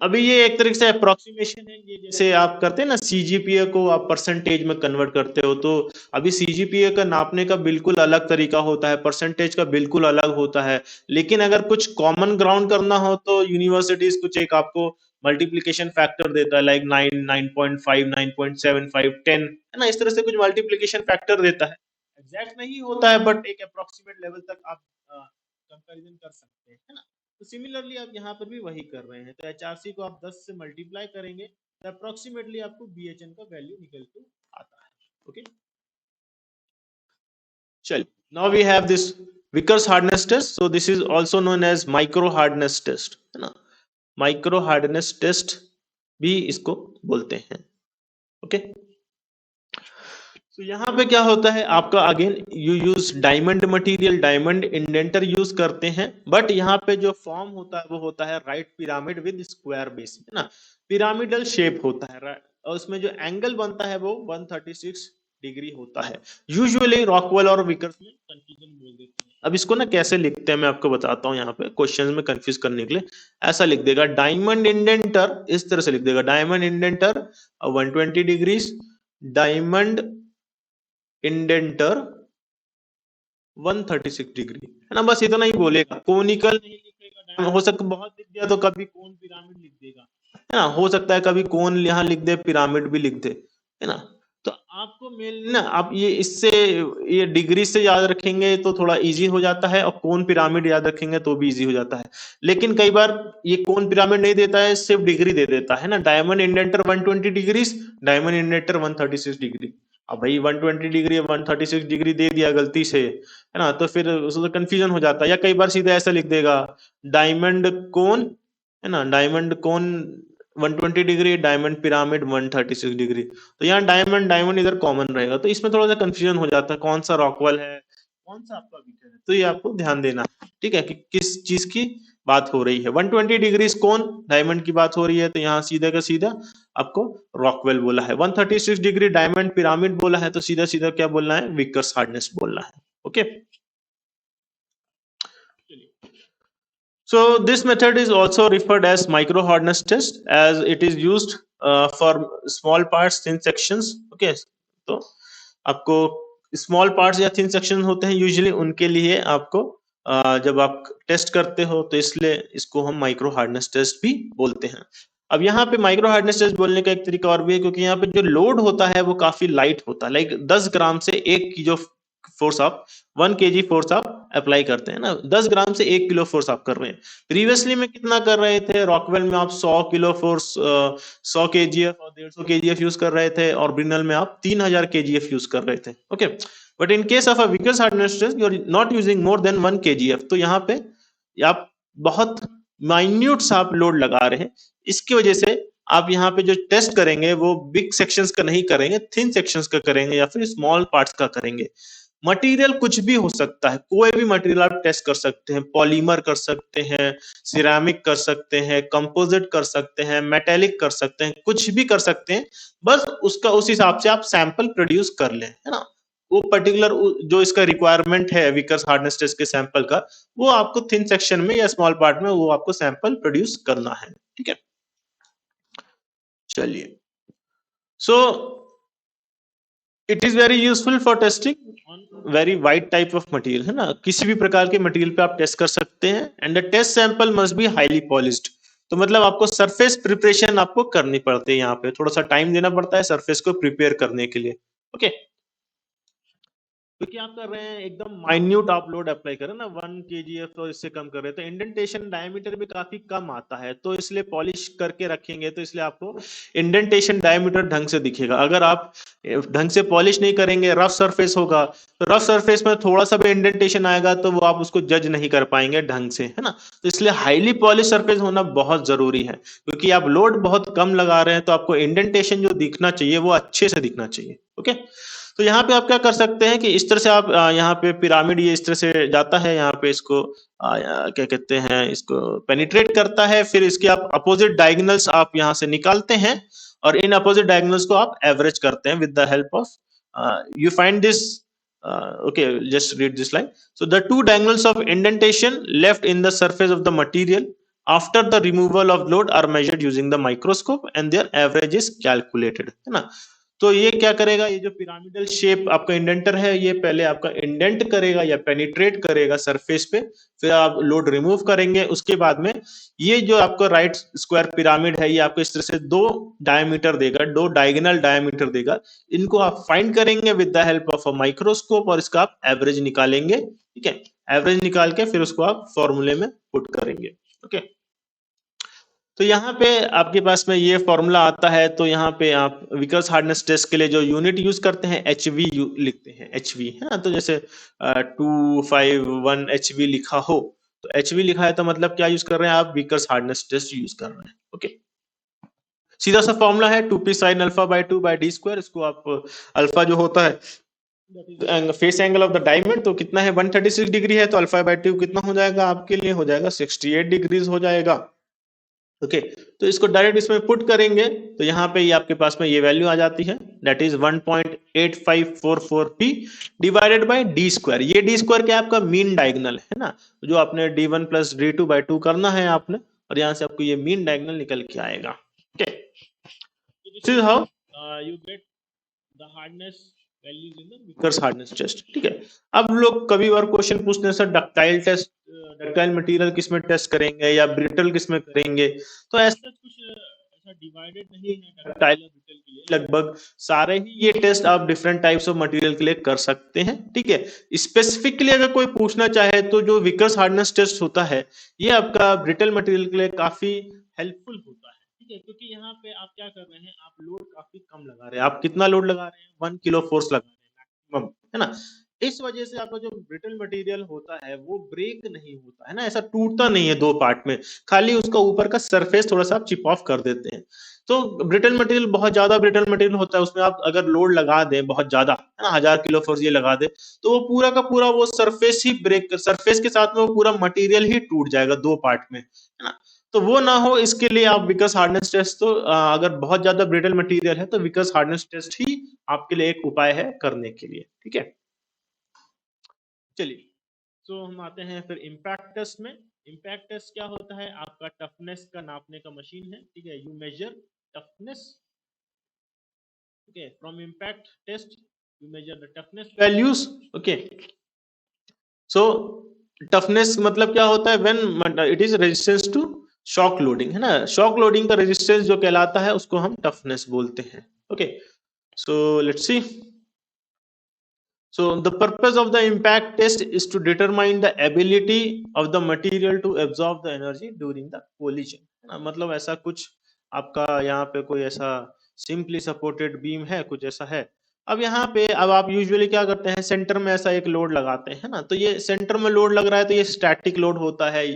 अभी ये एक तरीके से अप्रोक्सीमेशन है, ये जैसे आप करते हैं ना सीजीपीए को आप परसेंटेज में कन्वर्ट करते हो, तो अभी सीजीपीए का नापने का बिल्कुल अलग तरीका होता है, परसेंटेज का बिल्कुल अलग होता है। लेकिन अगर कुछ कॉमन ग्राउंड करना हो तो यूनिवर्सिटीज कुछ एक आपको मल्टीप्लीकेशन फैक्टर देता है, लाइक 9, 9.5, 9.75, 10 है ना, इस तरह से कुछ मल्टीप्लीकेशन फैक्टर देता है। एग्जैक्ट नहीं होता है बट एक अप्रोक्सीमेट लेवल तक आप कंपैरिजन कर सकते हैं, है ना। तो सिमिलरली आप यहाँ पर भी वही कर रहे हैं, तो एचआरसी को आप 10 से मल्टीप्लाई करेंगे तो अप्रोक्सीमेटली आपको बीएचएन का वैल्यू निकल के आता है। ओके, चलिए, now we have this Vickers hardness test, so this is also known as micro hardness test है ना, माइक्रो हार्डनेस टेस्ट भी इसको बोलते हैं। ओके, तो यहाँ पे क्या होता है आपका, again you use diamond material, diamond indenter use करते हैं, बट यहाँ पे जो फॉर्म होता है वो होता है right pyramid with square base है ना, पिरामिडल शेप होता है, और उसमें जो एंगल बनता है वो 136 डिग्री होता है। यूजुअली रॉकवेल और विकर्स में कंफ्यूजन बोल देते हैं। अब इसको ना कैसे लिखते हैं मैं आपको बताता हूँ, यहाँ पे क्वेश्चन में कंफ्यूज करने के लिए ऐसा लिख देगा, डायमंड इंडेंटर, इस तरह से लिख देगा, diamond indenter 120 degrees, diamond indenter 136 degree है ना, बस इतना ही बोलेगा, कोनिकल नहीं लिखेगा। हो सकता बहुत लिख दिया तो कभी कोन पिरामिड लिख देगा है ना, हो सकता है कभी कोन यहाँ लिख दे पिरामिड भी लिख दे है ना। तो आपको मेल ना आप ये इससे ये डिग्री से याद रखेंगे तो थोड़ा इजी हो जाता है, और कोन पिरामिड याद रखेंगे तो भी इजी हो जाता है। लेकिन कई बार ये कोन पिरामिड नहीं देता है, सिर्फ डिग्री दे देता है ना, diamond indenter 120 degree, diamond indenter 136 degree. अब भाई 120 डिग्री 136 डिग्री दे दिया गलती से है ना, तो फिर उसमें कंफ्यूजन हो जाता है। या कई बार सीधा ऐसा लिख देगा, डायमंड कोन है ना, डायमंड कोन 120 डिग्री, डायमंड पिरामिड 136 डिग्री। तो यहाँ डायमंड डायमंड इधर कॉमन रहेगा, तो इसमें थोड़ा सा कंफ्यूजन हो जाता है कौन सा रॉकवेल है कौन सा आपका बीकर है, तो ये आपको ध्यान देना है। ठीक है, कि किस चीज की बात हो रही है, 120 डिग्री कौन डायमंड की बात हो रही है, तो यहाँ सीधा का सीधा आपको रॉकवेल बोला है, 136 डिग्री डायमंड पिरामिड बोला है, तो सीधा सीधा क्या बोलना है, विकर्स हार्डनेस बोलना है। Okay, So this method is also referred as micro hardness test as it is used for small parts thin sections. Okay, तो आपको स्मॉल पार्ट्स या थिन सेक्शन होते हैं यूजुअली उनके लिए आपको जब आप टेस्ट करते हो तो इसलिए इसको हम माइक्रो हार्डनेस टेस्ट भी बोलते हैं। अब यहाँ पे माइक्रो हार्डनेस टेस्ट बोलने का एक तरीका और भी है क्योंकि यहाँ पे जो लोड होता है वो काफी लाइट होता है, लाइक 10 ग्राम से 1 की जो फोर्स आप 1 केजी फोर्स आप अप्लाई करते हैं ना, 10 ग्राम से 1 किलो फोर्स आप कर रहे हैं। प्रीवियसली में कितना कर रहे थे, रॉकवेल में आप 100 किलो फोर्स 100 केजीएफ और 150 केजीएफ यूज कर रहे थे और ब्रिनल में आप 3000 केजीएफ यूज कर रहे थे। Okay, but in case of a Vickers hardness test you are not using more than 1 KGF, तो यहाँ पे आप बहुत माइन्यूट सा आप लोड लगा रहे हैं। इसकी वजह से आप यहाँ पे जो टेस्ट करेंगे वो बिग सेक्शंस का नहीं करेंगे, थिन सेक्शंस का करेंगे या फिर स्मॉल पार्ट्स का करेंगे। मटेरियल कुछ भी हो सकता है, कोई भी मटेरियल आप टेस्ट कर सकते हैं, पॉलीमर कर सकते हैं, सिरेमिक कर सकते हैं, कंपोजिट कर सकते हैं, मेटेलिक कर सकते हैं, कुछ भी कर सकते हैं, बस उसका उस हिसाब से आप सैंपल प्रोड्यूस कर लें, है ना। वो पर्टिकुलर जो इसका रिक्वायरमेंट है विकर्स हार्डनेस टेस्ट के सैंपल का, वो आपको थिन सेक्शन में या स्मॉल पार्ट में वो आपको सैंपल प्रोड्यूस करना है। ठीक है, चलिए। So it is very useful for testing on very wide type of material, है ना, किसी भी प्रकार के मटेरियल पे आप टेस्ट कर सकते हैं। And the test sample must be highly polished, तो मतलब आपको सरफेस प्रिपरेशन आपको करनी पड़ती है, यहाँ पे थोड़ा सा टाइम देना पड़ता है सरफेस को प्रिपेयर करने के लिए। ओके, क्योंकि आप कर रहे हैं एकदम माइन्यूट आप लोड अप्लाई कर रहे हैं ना, 1 केजीएफ तो इससे कम कर रहे हैं, तो इंडेंटेशन डायमीटर भी काफी कम आता है, तो इसलिए पॉलिश करके रखेंगे तो इसलिए आपको इंडेंटेशन डायमीटर ढंग से दिखेगा। अगर आप ढंग से पॉलिश नहीं करेंगे, रफ सरफेस होगा, तो रफ सरफेस में थोड़ा सा भी इंडेंटेशन आएगा तो वो आप उसको जज नहीं कर पाएंगे ढंग से, है ना। तो इसलिए हाईली पॉलिश सरफेस होना बहुत जरूरी है, क्योंकि आप लोड बहुत कम लगा रहे हैं तो आपको इंडेंटेशन जो दिखना चाहिए वो अच्छे से दिखना चाहिए। ओके, तो यहाँ पे आप क्या कर सकते हैं कि इस तरह से आप यहाँ पे पिरामिड ये इस तरह से जाता है, यहाँ पे इसको क्या कहते हैं, इसको पेनिट्रेट करता है, फिर इसके आप अपोजिट डायगोनल्स आप यहाँ से निकालते हैं और इन अपोजिट डायगोनल्स को आप एवरेज करते हैं with the help of you find this okay, just read this line. So the two diagonals of indentation left in the surface of the material after the removal of load are measured using the microscope and their average is calculated, है ना। तो ये क्या करेगा, ये जो pyramidal shape आपका indenter है ये पहले आपका इंडेंट करेगा या पेनिट्रेट करेगा सरफेस पे, फिर आप लोड रिमूव करेंगे, उसके बाद में ये जो आपका राइट स्क्वायर पिरामिड है ये आपको इस तरह से दो डायमीटर देगा, दो डायगोनल डायमीटर देगा। इनको आप फाइंड करेंगे with the help of a microscope और इसका आप एवरेज निकालेंगे। ठीक है, एवरेज निकाल के फिर उसको आप फॉर्मूले में पुट करेंगे। ओके, तो यहाँ पे आपके पास में ये फॉर्मूला आता है, तो यहाँ पे आप विकर्स हार्डनेस टेस्ट के लिए जो यूनिट यूज करते हैं HV लिखते हैं, HV है ना। तो जैसे 251 HV लिखा हो, तो HV लिखा है तो मतलब क्या यूज कर रहे हैं आप, विकर्स हार्डनेस टेस्ट यूज कर रहे हैं। ओके, सीधा सा फॉर्मूला है 2p sin alpha by 2 by d square. इसको आप अल्फा जो होता है face angle of the diamond, तो कितना है 136 डिग्री है, तो अल्फा बाय 2 कितना हो जाएगा आपके लिए, हो जाएगा 68 डिग्रीज हो जाएगा। ओके, तो इसको डायरेक्ट इसमें पुट करेंगे तो यहाँ पे ये आपके पास में ये वैल्यू आ जाती है, that is 1.8544p divided by D square. ये डी स्क्वायर क्या आपका मीन डायगोनल है ना, जो आपने d1 प्लस d2 बाय 2 करना है आपने, और यहाँ से आपको ये मीन डायगोनल निकल के आएगा। Okay, this is how you get the hardness values in the Vickers hardness test. ठीक है, अब लोग कभी बार क्वेश्चन पूछते हैं sir ductile test, ductile material किस में टेस्ट करेंगे या ब्रिटल किस में करेंगे, तो ऐसा कुछ ऐसा डिवाइडेड नहीं है डक्टाइल और ब्रिटल के लिए, लगभग सारे ही ये टेस्ट आप डिफरेंट टाइप्स ऑफ मटेरियल के लिए कर सकते हैं। ठीक है, स्पेसिफिकली अगर कोई पूछना चाहे तो जो विकर्स हार्डनेस टेस्ट होता है ये आपका ब्रिटल मटेरियल के लिए काफी हेल्पफुल होता है। ठीक है, क्योंकि यहाँ पे आप क्या कर रहे हैं, आप लोड काफी कम लगा रहे हैं, आप कितना लोड लगा रहे हैं, 1 किलो फोर्स लगा रहे हैं मैक्सिमम, है ना। इस वजह से आपका जो ब्रिटल मटेरियल होता है वो ब्रेक नहीं होता है ना, ऐसा टूटता नहीं है दो पार्ट में, खाली उसका ऊपर का सरफेस थोड़ा सा आप चिप ऑफ कर देते हैं। तो ब्रिटल मटेरियल बहुत ज्यादा ब्रिटल मटेरियल होता है, उसमें आप अगर लोड लगा दें बहुत ज्यादा, है ना, 1000 किलो फोर्स ये लगा दे, तो वो पूरा का पूरा वो सरफेस ही ब्रेक, सरफेस के साथ में वो पूरा मटेरियल ही टूट जाएगा दो पार्ट में, है ना। तो वो ना हो इसके लिए आप विकर्स हार्डनेस टेस्ट, तो अगर बहुत ज्यादा ब्रिटल मटेरियल है तो विकर्स हार्डनेस टेस्ट ही आपके लिए एक उपाय है करने के लिए। ठीक है, चलिए, तो हम आते हैं फिर इम्पैक्ट टेस्ट में। इम्पैक्ट टेस्ट क्या होता है? आपका टफनेस का नापने का मशीन है, ठीक है। You measure toughness, okay, from impact test you measure the toughness values, okay। so toughness मतलब क्या होता है? when it is resistance to shock loading, है ना। shock loading का resistance जो कहलाता है उसको हम toughness बोलते हैं, okay। so let's see। so the purpose of the impact test is to determine the ability of the material to absorb the energy during the collision, है ना। मतलब ऐसा कुछ आपका यहाँ पे कोई ऐसा सिंपली सपोर्टेड बीम है, कुछ ऐसा है। अब यहाँ पे अब आप यूजुअली क्या करते हैं, सेंटर में ऐसा एक लोड लगाते हैं ना, तो ये सेंटर में लोड लग रहा है तो ये स्टैटिक लोड होता है।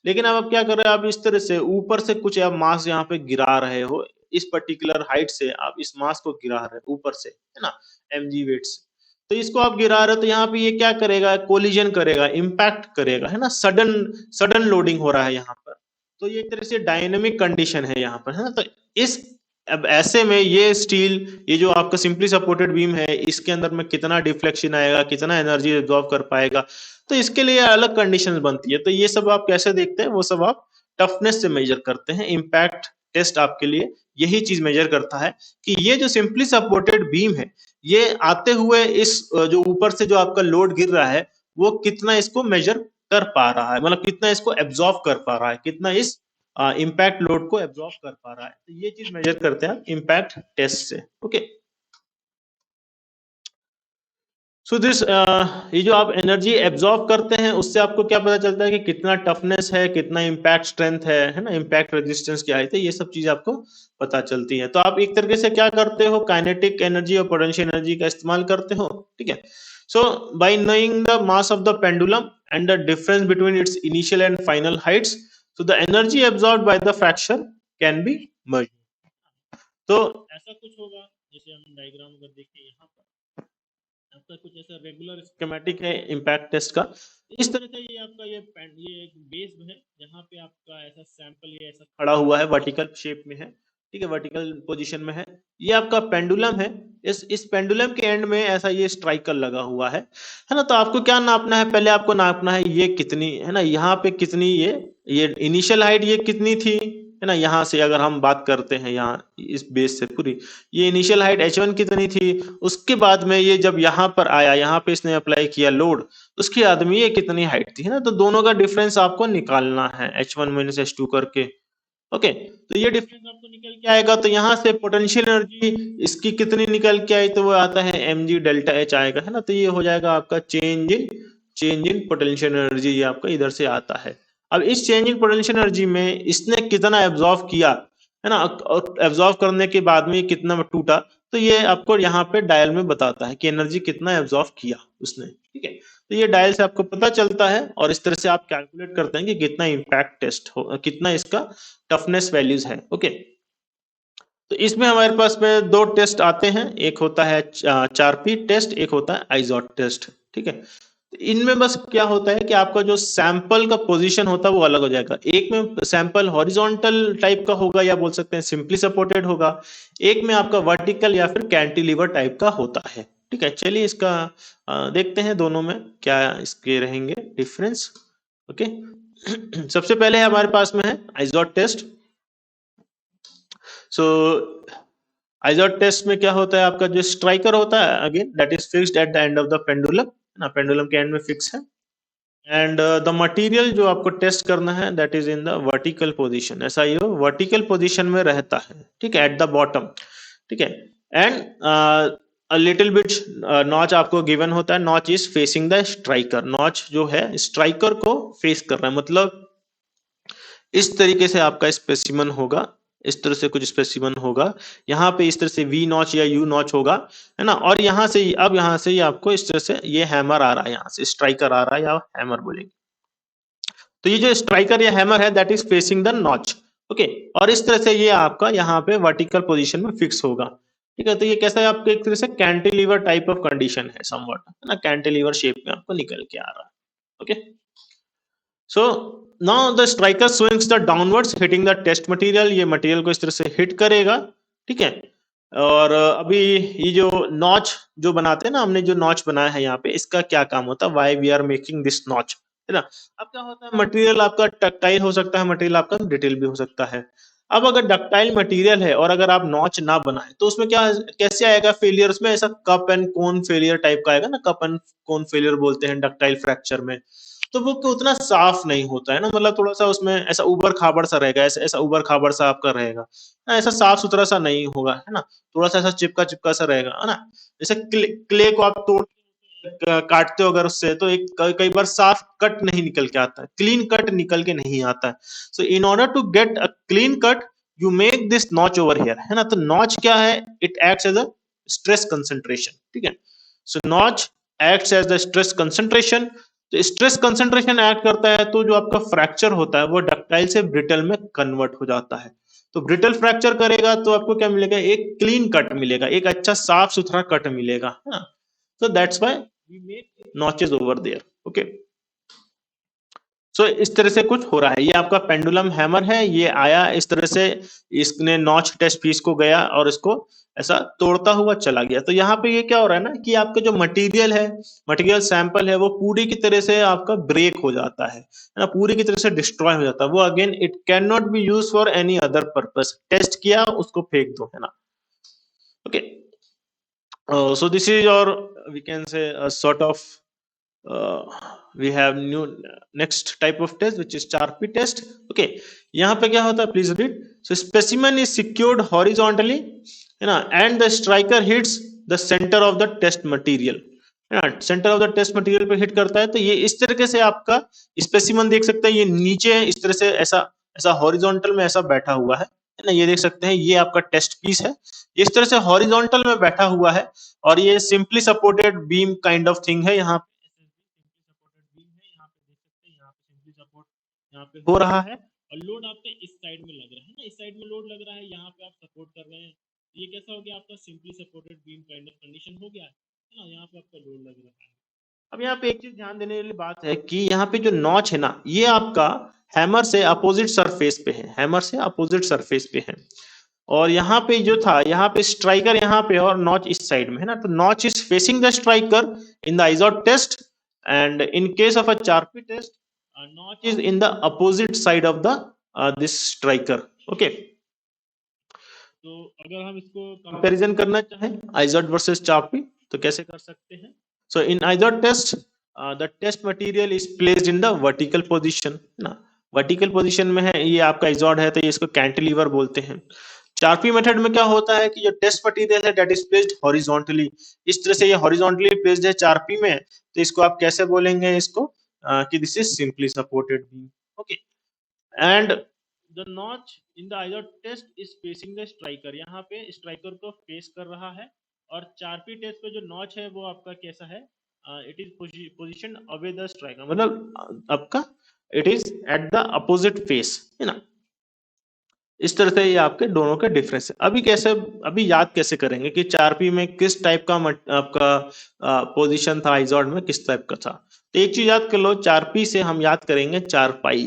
लेकिन अब आप क्या कर रहे हैं, आप इस तरह से ऊपर से कुछ आप मास यहाँ पे गिरा रहे हो, इस पर्टिकुलर हाइट से आप इस मास को गिरा रहे हो ऊपर से, है ना, mg वेट से। तो इसको आप गिरा रहे हो तो यहाँ पे ये क्या करेगा, कोलिजन करेगा, इम्पैक्ट करेगा, है ना। सडन सडन लोडिंग हो रहा है यहाँ पर। तो ये एक तरह से डायनेमिक कंडीशन है यहाँ पर, है ना। तो इस अब ऐसे में ये स्टील, ये जो आपका सिंपली सपोर्टेड बीम है, इसके अंदर में कितना डिफ्लेक्शन आएगा, कितना एनर्जी एब्जॉर्ब कर पाएगा, तो इसके लिए अलग कंडीशंस बनती है। तो ये सब आप कैसे देखते हैं, वो सब आप टफनेस से मेजर करते हैं। इम्पैक्ट टेस्ट आपके लिए यही चीज मेजर करता है कि ये जो सिंपली सपोर्टेड बीम है, ये आते हुए इस जो ऊपर से जो आपका लोड गिर रहा है, वो कितना इसको मेजर कर पा रहा है, मतलब कितना इसको एब्जॉर्ब कर पा रहा है, कितना इस इम्पैक्ट लोड को एब्जॉर्ब कर पा रहा है। तो ये चीज मेजर करते हैं इम्पैक्ट टेस्ट से, ओके। सो दिस ये जो आप एनर्जी एब्जॉर्ब करते हैं, उससे आपको क्या पता चलता है कि कितना टफनेस है, कितना इम्पैक्ट स्ट्रेंथ है ना, इम्पैक्ट रेजिस्टेंस क्या है, तो ये सब चीज आपको पता चलती है। तो आप एक तरीके से क्या करते हो, काइनेटिक एनर्जी और पोटेंशियल एनर्जी का इस्तेमाल करते हो, ठीक है। So by knowing the mass of the pendulum and the difference between its initial and final heights, so the energy absorbed by the fracture can be measured। तो ऐसा कुछ होगा, जैसे हम डायग्राम अगर देखें यहाँ पर, आपका कुछ ऐसा रेगुलर स्कीमेटिक है इम्पैक्ट टेस्ट का। इस तरह से ये आपका ये एक बेस है, जहाँ पे आपका ऐसा सैंपल ये ऐसा खड़ा हुआ है, वर्टिकल शेप में है, ठीक है, वर्टिकल पोजीशन में है। ये आपका पेंडुलम है। इस पेंडुलम के एंड में ऐसा ये स्ट्राइकर लगा हुआ है ना। तो आपको क्या नापना है, पहले आपको नापना है ये कितनी, है ना, यहाँ पे कितनी ये इनिशियल हाइट ये कितनी थी, है ना। यहाँ से अगर हम बात करते हैं, यहाँ इस बेस से पूरी ये इनिशियल हाइट h1 कितनी थी, उसके बाद में ये जब यहाँ पर आया, यहाँ पे इसने अप्लाई किया लोड, उसके बाद में ये कितनी हाइट थी, है ना। तो दोनों का डिफरेंस आपको निकालना है h1 माइनस h2 करके, ओके। तो ये डिफरेंस आपको निकल के आएगा। तो यहाँ से पोटेंशियल एनर्जी इसकी कितनी निकल के आई, तो वो आता है mg डेल्टा h आएगा, है ना। तो ये हो जाएगा आपका चेंज इन पोटेंशियल एनर्जी, ये आपका इधर से आता है। अब इस चेंज इन पोटेंशियल एनर्जी में इसने कितना एब्जॉर्ब किया, है ना, एब्जॉर्ब करने के बाद में कितना टूटा, तो ये आपको यहाँ पे डायल में बताता है कि एनर्जी कितना एब्जॉर्ब किया उसने, ठीक है। तो ये डायल से आपको पता चलता है, और इस तरह से आप कैलकुलेट करते हैं कि कितना इम्पैक्ट टेस्ट हो, कितना इसका टफनेस वैल्यूज है, ओके। तो इसमें हमारे पास में दो टेस्ट आते हैं, एक होता है 4P टेस्ट, एक होता है आइजॉट टेस्ट, ठीक है। तो इनमें बस क्या होता है कि आपका जो सैंपल का पोजीशन होता है वो अलग हो जाएगा। एक में सैंपल हॉरिजॉन्टल टाइप का होगा, या बोल सकते हैं सिंपली सपोर्टेड होगा। एक में आपका वर्टिकल या फिर कैंटिलीवर टाइप का होता है, ठीक है। चलिए इसका देखते हैं दोनों में क्या इसके रहेंगे डिफरेंस, ओके। सबसे पहले हमारे पास में है आइजॉट टेस्ट। सो आइजॉट टेस्ट में क्या होता है, आपका जो स्ट्राइकर होता है again that is fixed at the end of the pendulum, ना, पेंडुलम के एंड में फिक्स है। एंड द मटेरियल जो आपको टेस्ट करना है that is in the vertical position, ऐसा ये वर्टिकल पोजीशन में रहता है, ठीक है, एट द बॉटम, ठीक है। And a little bit notch आपको गिवन होता है, notch is facing the striker, notch जो है स्ट्राइकर को फेस कर रहा है, मतलब इस तरीके से आपका स्पेसिमन होगा, इस तरह से कुछ स्पेसिमन होगा। यहाँ पे इस तरह से वी नॉच या यू नॉच होगा, है ना। और यहाँ से अब यहाँ से आपको इस तरह से ये हैमर आ रहा है, यहाँ से स्ट्राइकर आ रहा है, या हैमर बोलेंगे। तो ये जो स्ट्राइकर या हैमर है that is facing the notch, okay. और इस तरह से ये आपका यहाँ पे वर्टिकल पोजीशन में फिक्स होगा, ठीक है। तो ये कैसा है, आपके एक तरह से कैंटिलीवर टाइप ऑफ कंडीशन है समवट, है ना, कैंटिलीवर शेप में आपको निकल के आ रहा है, okay. So now the striker swings the downwards hitting the test material, ये मटेरियल को इस तरह से हिट करेगा, ठीक है। और अभी ये जो नॉच जो बनाते हैं ना, हमने जो नॉच बनाया है यहाँ पे, इसका क्या काम होता है, why we are making this notch, है ना। अब क्या होता है, मटेरियल आपका डक्टाइल हो सकता है, मटेरियल आपका ब्रिटल भी हो सकता है। अब अगर डक्टाइल मटेरियल है और अगर आप नॉच ना बनाए तो उसमें क्या कैसे आएगा फेलियर, उसमें ऐसा cup and cone failure type का आएगा ना, कप एंड कोन फेलियर बोलते हैं डक्टाइल फ्रैक्चर में। तो वो उतना साफ नहीं होता है ना, मतलब थोड़ा सा उसमें ऐसा उबड़ खाबड़ सा रहेगा, ऐसा ऐसा उबड़ खाबड़ सा आपका रहेगा, ऐसा साफ सुथरा सा नहीं होगा, है ना। थोड़ा सा ऐसा चिपका चिपका सा रहेगा, है ना। जैसे क्ले को आप तोड़ काटते हो अगर उससे, तो एक कई बार साफ कट नहीं निकल के आता है, क्लीन कट निकल के नहीं आता है। So in order to get a clean cut you make this notch over here, है ना। तो नॉच क्या है, it acts as a stress concentration, ठीक है। So notch acts as the stress concentration. तो स्ट्रेस कंसंट्रेशन एक्ट करता है तो जो आपका फ्रैक्चर होता है वो डक्टाइल से ब्रिटल में कन्वर्ट हो जाता है। तो ब्रिटल फ्रैक्चर करेगा तो आपको क्या मिलेगा, एक क्लीन कट मिलेगा, एक अच्छा साफ सुथरा कट मिलेगा, है ना। So that's why we make notches over there. Okay. So इस तरह से कुछ हो रहा है, ये आपका पेंडुलम हैमर है, ये आया इस तरह से, इसने नॉच टेस्ट पीस को गया और इसको ऐसा तोड़ता हुआ चला गया। तो यहाँ पे ये क्या हो रहा है ना कि आपका जो मटेरियल है, मटेरियल सैंपल है, वो पूरी की तरह से आपका ब्रेक हो जाता है ना, पूरी की तरह से डिस्ट्रॉय हो जाता है वो। Again it can not be use for any other purpose, test किया उसको फेंक दो, है ना। Okay. So this is your, we can say, a sort of uh, we have new next type of test which is Charpy test. Okay, यहाँ पे क्या होता है, please read. So specimen is secured horizontally, है ना, and the striker hits the center of the test material, है ना, centre of the test material पे हिट करता है। तो ये इस तरीके से आपका स्पेसिमन देख सकते हैं, ये नीचे इस तरह से ऐसा ऐसा हॉरिजॉन्टल में ऐसा बैठा हुआ है ना, ये देख सकते हैं, ये आपका टेस्ट पीस है, इस तरह से हॉरिजॉन्टल में बैठा हुआ है और ये simply supported beam kind of thing है। यहाँ यहाँ पे हो रहा है और लोड आपके इस साइड में लग रहा है ना, इस साइड में लोड लग रहा है, यहाँ पे आप सपोर्ट कर रहे हैं। ये कैसा हो गया आपका simply supported beam kind of condition हो गया है ना, यहाँ पे आपका लोड लग रहा है। अब यहाँ पे एक चीज ध्यान देने वाली बात है कि यहाँ पे जो नॉच है ना, ये आपका हैमर से अपोजिट सरफेस पे है, हैमर से अपोजिट सरफेस पे है। और यहाँ पे जो था, यहाँ पे स्ट्राइकर यहाँ पे और नॉच इस साइड में है ना, तो notch is facing the striker in the IZOD test and in case of a Charpy test notch is in the opposite side of the this striker. Okay, तो अगर हम इसको कंपैरिजन करना चाहें IZOD वर्सेस चार्पी तो कैसे कर सकते हैं। So in IZOD test the test material is placed in the vertical position ना, वर्टिकल पोजीशन में है, ये आपका IZOD है तो ये इसको कैंटिलीवर बोलते हैं। चार्पी मेथड में क्या होता है कि जो टेस्ट मटेरियल है दैट इज प्लेस्ड हॉरिजॉन्टली, इस तरह से ये हॉरिजॉन्टली प्लेस्ड है चार्पी में, तो इसको आप कैसे बोलेंगे इसको कि this is simply supported beam. Okay, and the notch in the IZOD test is facing the striker, यहाँ पे स्ट्राइकर को फेस कर रहा है। और चार्पी टेस्ट पे जो नॉच है वो आपका कैसा है, it is position away the striker, मतलब आपका it is at the opposite face, है ना। इस तरह से ये आपके दोनों के डिफरेंस है। अभी कैसे, अभी याद कैसे करेंगे कि चारपी में किस टाइप का आपका पोजीशन था, IZOD में किस टाइप का था। तो एक चीज याद कर लो, चारपी से हम याद करेंगे चारपाई,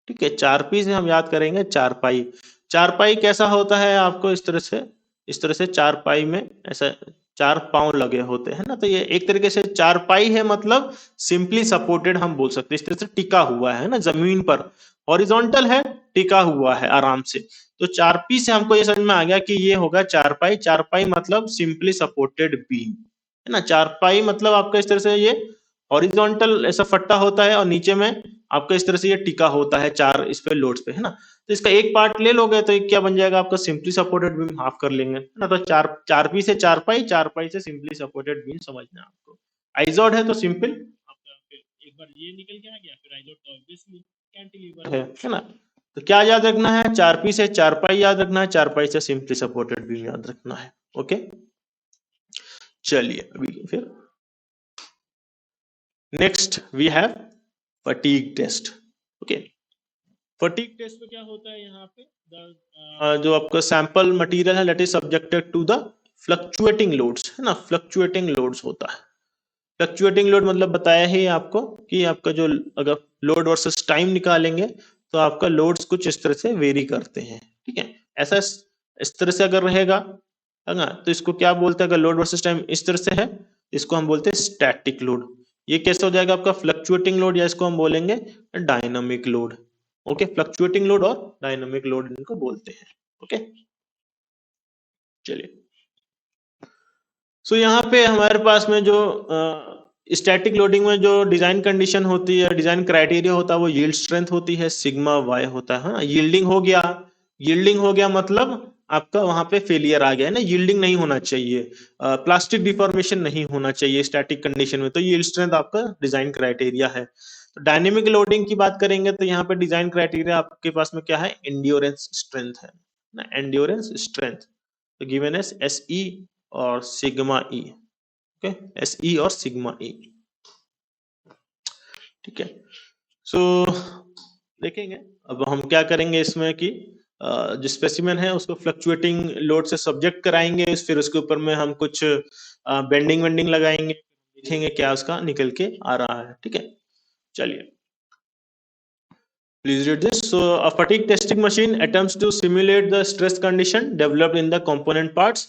ठीक है, चारपी से हम याद करेंगे चारपाई। चारपाई कैसा होता है आपको इस तरह से, इस तरह से चारपाई में ऐसा चार पांव लगे होते हैं ना, तो ये एक तरीके से चारपाई है, मतलब सिंपली सपोर्टेड हम बोल सकते हैं, इस तरह से टिका हुआ है ना जमीन पर, हॉरिजॉन्टल है, टिका हुआ है आराम से। तो चारपी से हमको ये समझ में आ गया कि ये होगा चारपाई। चारपाई मतलब सिंपली सपोर्टेड बीम, है ना। चारपाई मतलब आपका इस तरह से ये हॉरिजॉन्टल ऐसा फट्टा होता है और नीचे में आपका इस तरह से ये टिका होता है चार इस पे लोड्स पे, है ना। तो इसका एक पार्ट ले लोगे तो क्या बन जाएगा आपका, सिंपली सपोर्टेड बीम हाफ कर लेंगे, है ना। तो चारपी से चारपाई, चारपाई से सिंपली सपोर्टेड बीम समझना आपको। IZOD है तो सिंपल आपका एक बार ये निकल के आ गया, फिर IZOD तो ऑब्वियसली कैंटिलीवर है ना। तो क्या याद रखना है, चारपी से चारपाई याद रखना है, चारपाई से सिंपली सपोर्टेड बीम याद रखना है। ओके, चलिए अभी फिर next we have fatigue test. Okay, fatigue test में क्या होता है, यहाँ पे जो आपका सैंपल मटेरियल है that is subjected to the fluctuating loads, है ना, फ्लक्चुएटिंग लोड्स होता है। फ्लक्चुएटिंग लोड मतलब बताया ही आपको कि आपका जो अगर लोड वर्सेस टाइम निकालेंगे तो आपका लोड्स कुछ इस तरह से वेरी करते हैं, ठीक है। ऐसा इस तरह से अगर रहेगा, है ना, तो इसको क्या बोलते हैं, अगर लोड वर्सेस टाइम इस तरह से है इसको हम बोलते हैं स्टैटिक लोड। ये कैसे हो जाएगा आपका फ्लक्चुएटिंग लोड, या इसको हम बोलेंगे dynamic load. Okay, fluctuating load और डायनामिक लोड इनको बोलते हैं। ओके, चलिए। सो यहाँ पे हमारे पास में जो स्टैटिक लोडिंग में जो डिजाइन कंडीशन होती है, डिजाइन क्राइटेरिया होता है, वो यील्ड स्ट्रेंथ होती है, सिग्मा वाई होता है। यील्डिंग हो गया, यील्डिंग हो गया मतलब आपका वहां पे फेलियर आ गया है ना, यील्डिंग नहीं होना चाहिए, प्लास्टिक डिफॉर्मेशन नहीं होना चाहिए स्टैटिक कंडीशन में, तो यील्ड स्ट्रेंथ आपका डिजाइन क्राइटेरिया है। तो डायनेमिक लोडिंग की बात करेंगे तो यहाँ पे डिजाइन क्राइटेरिया आपके पास में क्या है, एंड्योरेंस स्ट्रेंथ है ना, एंड्योरेंस स्ट्रेंथ, तो गिवन एस एस ई और सिग्मा ई। ओके, एस ई और सिग्मा ई, ठीक है। सो देखेंगे अब हम क्या करेंगे इसमें कि जो स्पेसिमेन है उसको फ्लक्चुएटिंग लोड से सब्जेक्ट कराएंगे, फिर उसके ऊपर में हम कुछ बेंडिंग वेंडिंग लगाएंगे, देखेंगे क्या उसका निकल के आ रहा है। ठीक है, चलिए। Please read this. So, a fatigue testing machine attempts to simulate the stress condition developed in the component parts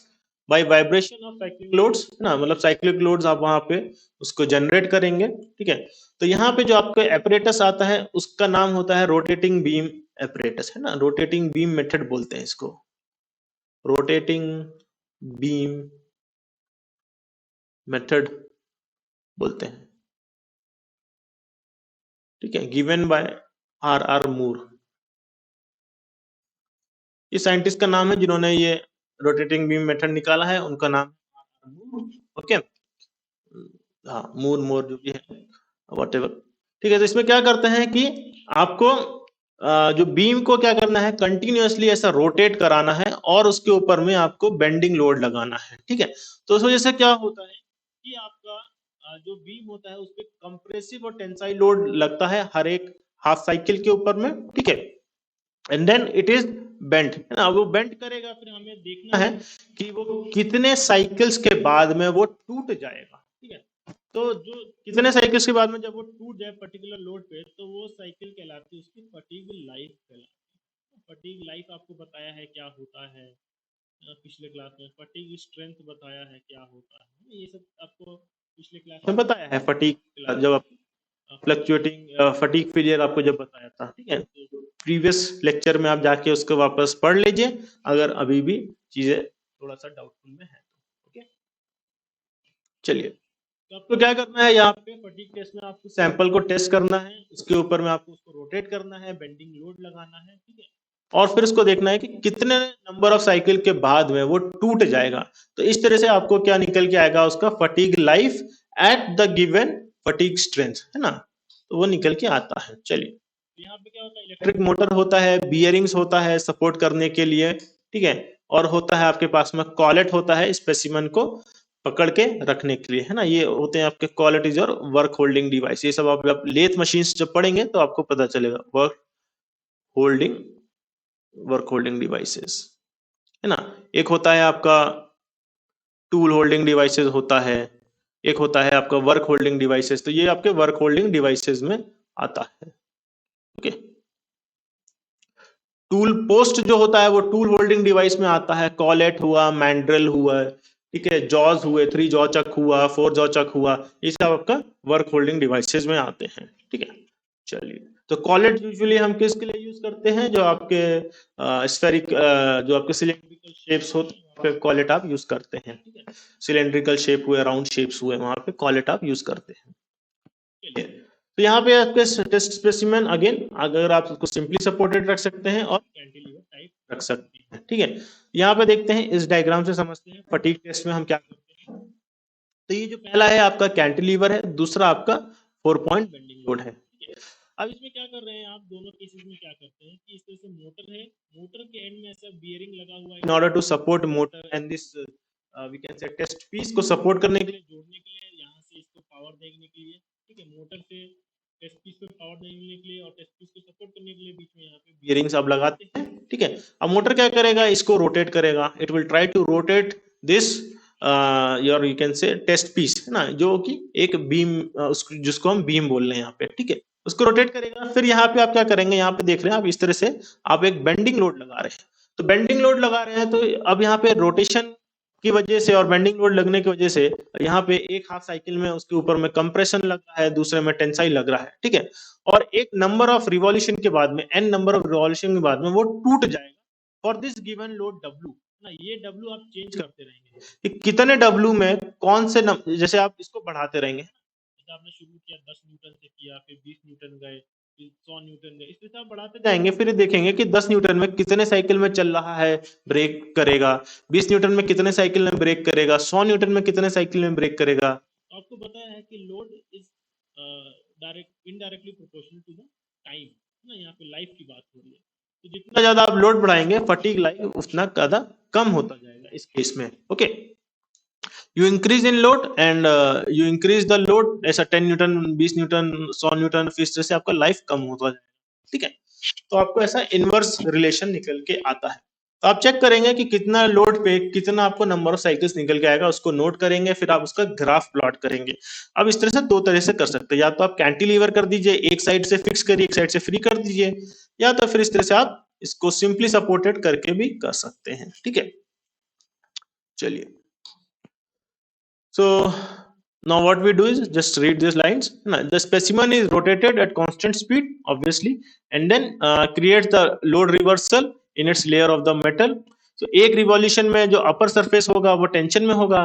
by vibration of cyclic loads, ना मतलब cyclic loads आप वहां पे उसको जनरेट करेंगे। ठीक है, तो यहाँ पे जो आपका एपरेटस आता है उसका नाम होता है रोटेटिंग बीम एपरेटस, है ना, रोटेटिंग बीम मेथड बोलते हैं इसको, रोटेटिंग बीम मेथड बोलते हैं। ठीक है, गिवन बाय आर आर मूर, ये साइंटिस्ट का नाम है जिन्होंने ये रोटेटिंग बीम मेथड निकाला है, उनका नाम ओके, हाँ मूर मोर जो भी है व्हाटएवर। ठीक है, तो इसमें क्या करते हैं कि आपको जो बीम को क्या करना है, कंटिन्यूअसली ऐसा रोटेट कराना है और उसके ऊपर में आपको बेंडिंग लोड लगाना है। ठीक है, तो उस वजह से क्या होता है कि आपका जो बीम होता है उस पर कंप्रेसिव और टेंसाइल लोड लगता है हर एक हाफ साइकिल के ऊपर में। ठीक है, and then it is bent, है ना, वो बेंट करेगा, फिर हमें देखना है कि वो कितने साइकिल्स के बाद में वो टूट जाएगा। ठीक है, तो जो कितने साइकिल्स के बाद में जब वो टूट जाए पर्टिकुलर लोड पे, तो वो साइकिल कहलाती है, उसकी फटीग लाइफ कहलाती है। फटीग लाइफ आपको बताया है क्या होता है पिछले क्लास में, फटीग स्ट्रेंथ बताया है क्या होता है, ये सब आपको पिछले क्लास में बताया है। फटीग जब आप फ्लक्चुएटिंग फटीग पीरियड आपको जब बताया था। ठीक है, प्रीवियस लेक्चर में आप जाके उसको वापस पढ़ लीजिए अगर अभी भी चीजें थोड़ा सा डाउटफुल में है। ओके, चलिए, तो आपको क्या करना है, यहाँ पे फटीग टेस्ट में आपको सैंपल को टेस्ट करना है, उसके ऊपर में आपको उसको रोटेट करना है, बेंडिंग लोड लगाना है। ठीक है, और फिर उसको देखना है कि कितने नंबर ऑफ साइकिल के बाद में वो टूट जाएगा। तो इस तरह से आपको क्या निकल के आएगा, उसका fatigue life at the given fatigue strength, है ना, तो वो निकल के आता है। चलिए, यहाँ पे क्या होता है, इलेक्ट्रिक मोटर होता है, बियरिंग्स होता है सपोर्ट करने के लिए। ठीक है, और होता है आपके पास में कॉलेट होता है स्पेसिमेन को पकड़ के रखने के लिए, है ना, ये होते हैं आपके क्वालिटीज और वर्क होल्डिंग डिवाइस। ये सब आप लेथ मशीन जब पढ़ेंगे तो आपको पता चलेगा, वर्क होल्डिंग डिवाइसेस, है ना। एक होता है आपका टूल होल्डिंग डिवाइसेस होता है, एक होता है आपका वर्क होल्डिंग डिवाइसेस, तो ये आपके वर्क होल्डिंग डिवाइसेस में आता है। ओके, टूल पोस्ट जो होता है वो टूल होल्डिंग डिवाइस में आता है, कॉलेट हुआ, मैंड्रेल हुआ, ठीक है, जॉज हुए, 3 जॉ चक हुआ, 4 जॉ चक हुआ, ये सब आपका वर्क होल्डिंग डिवाइसेस में आते हैं। ठीक है, चलिए, तो कॉलेट यूजुअली हम किसके लिए यूज करते हैं, जो आपके स्फेरिक जो आपके सिलेंड्रिकल शेप्स होते हैं वहाँ पे कॉलेट आप यूज करते हैं। ठीक है, सिलेंड्रिकल शेप हुए, राउंड शेप्स हुए, वहां पे कॉलेट आप यूज करते हैं। चलिए, तो यहाँ पे आपके टेस्ट स्पेसिमेन अगेन अगर आप उसको सिंपली सपोर्टेड रख सकते हैं और कैंटिलीवर टाइप रख सकते हैं। ठीक है, यहाँ पे देखते हैं, इस डायग्राम से समझते हैं फटीग टेस्ट में हम क्या करते हैं। तो ये जो पहला है आपका कैंटिलीवर है, दूसरा आपका 4 पॉइंट बेंडिंग लोड है। अब इसमें क्या कर रहे हैं आप, दोनों केसेस में क्या करते हैं कि इस तरह से मोटर है, मोटर के एंड में ऐसा बियरिंग लगा हुआ है in order to support motor and this we can say test piece को सपोर्ट करने के लिए, जोड़ने के लिए, यहाँ से इसको पावर देने के लिए। ठीक है, मोटर से टेस्ट पीस पे पावर देने के लिए और टेस्ट पीस को सपोर्ट करने के लिए बीच में यहाँ पे बियरिंग्स आप लगाते हैं। ठीक है, अब मोटर क्या करेगा, इसको रोटेट करेगा, it will try to rotate this your you can say test piece, है ना, जो कि एक बीम जिसको हम बीम बोल रहे हैं यहाँ पे। ठीक है, उसको रोटेट करेगा, फिर यहाँ पे आप क्या करेंगे, यहाँ पे देख रहे हैं आप इस तरह से आप एक बेंडिंग लोड लगा रहे हैं। तो बेंडिंग लोड लगा रहे हैं तो अब यहाँ पे रोटेशन की वजह से और बेंडिंग लोड लगने की वजह से यहाँ पे एक हाफ साइकिल में उसके ऊपर में कंप्रेशन लग रहा है, दूसरे में टेंसाइल लग रहा है, ठीक है। और एक नंबर ऑफ रिवॉल्यूशन के बाद में, n नंबर ऑफ रिवॉल्यूशन के बाद में वो टूट जाएगा for this given load W ना। ये W आप चेंज करते रहेंगे कि कितने W में कौन से जैसे आप इसको बढ़ाते रहेंगे, जैसे आपने शुरू किया 10 न्यूटन से किया, फिर 20 न्यूटन गए, फिर 100 न्यूटन गए, इस तरह से आप बढ़ाते जाएंगे। फिर देखेंगे कि 10 न्यूटन में कितने साइकिल में चल रहा है, ब्रेक करेगा, 20 न्यूटन में कितने साइकिल में ब्रेक करेगा, 100 न्यूटन में कितने साइकिल में ब्रेक करेगा। तो आपको बताया है कि load is direct indirectly proportional to the time ना, यहाँ पे लाइफ की बात हो रही है। तो जितना ज्यादा आप लोड बढ़ाएंगे फटीग लाइफ उतना ज्यादा कम होता जाएगा इस केस में। Okay, you increase in load and you increase the load ऐसा 10 न्यूटन, 20 न्यूटन, 100 न्यूटन, फिर इस तरह से आपका लाइफ कम होता जाएगा, ठीक है। तो आपको ऐसा इनवर्स रिलेशन निकल के आता है। तो आप चेक करेंगे कि कितना लोड पे कितना आपको नंबर ऑफ साइकिल्स निकल के आएगा, उसको नोट करेंगे, फिर आप उसका ग्राफ प्लॉट करेंगे। अब इस तरह से दो तरह से कर सकते हैं, या तो आप कैंटिलीवर कर दीजिए, एक साइड से फिक्स करिए, एक साइड से फ्री कर दीजिए, या तो फिर इस तरह से आप इसको सिंपली सपोर्टेड करके भी कर सकते हैं, ठीक है। चलिए, so now what we do is just read these lines. The specimen is rotated at constant speed obviously, and then creates the load reversal in its layer of the metal. So एक revolution में जो upper surface होगा वो tension में होगा,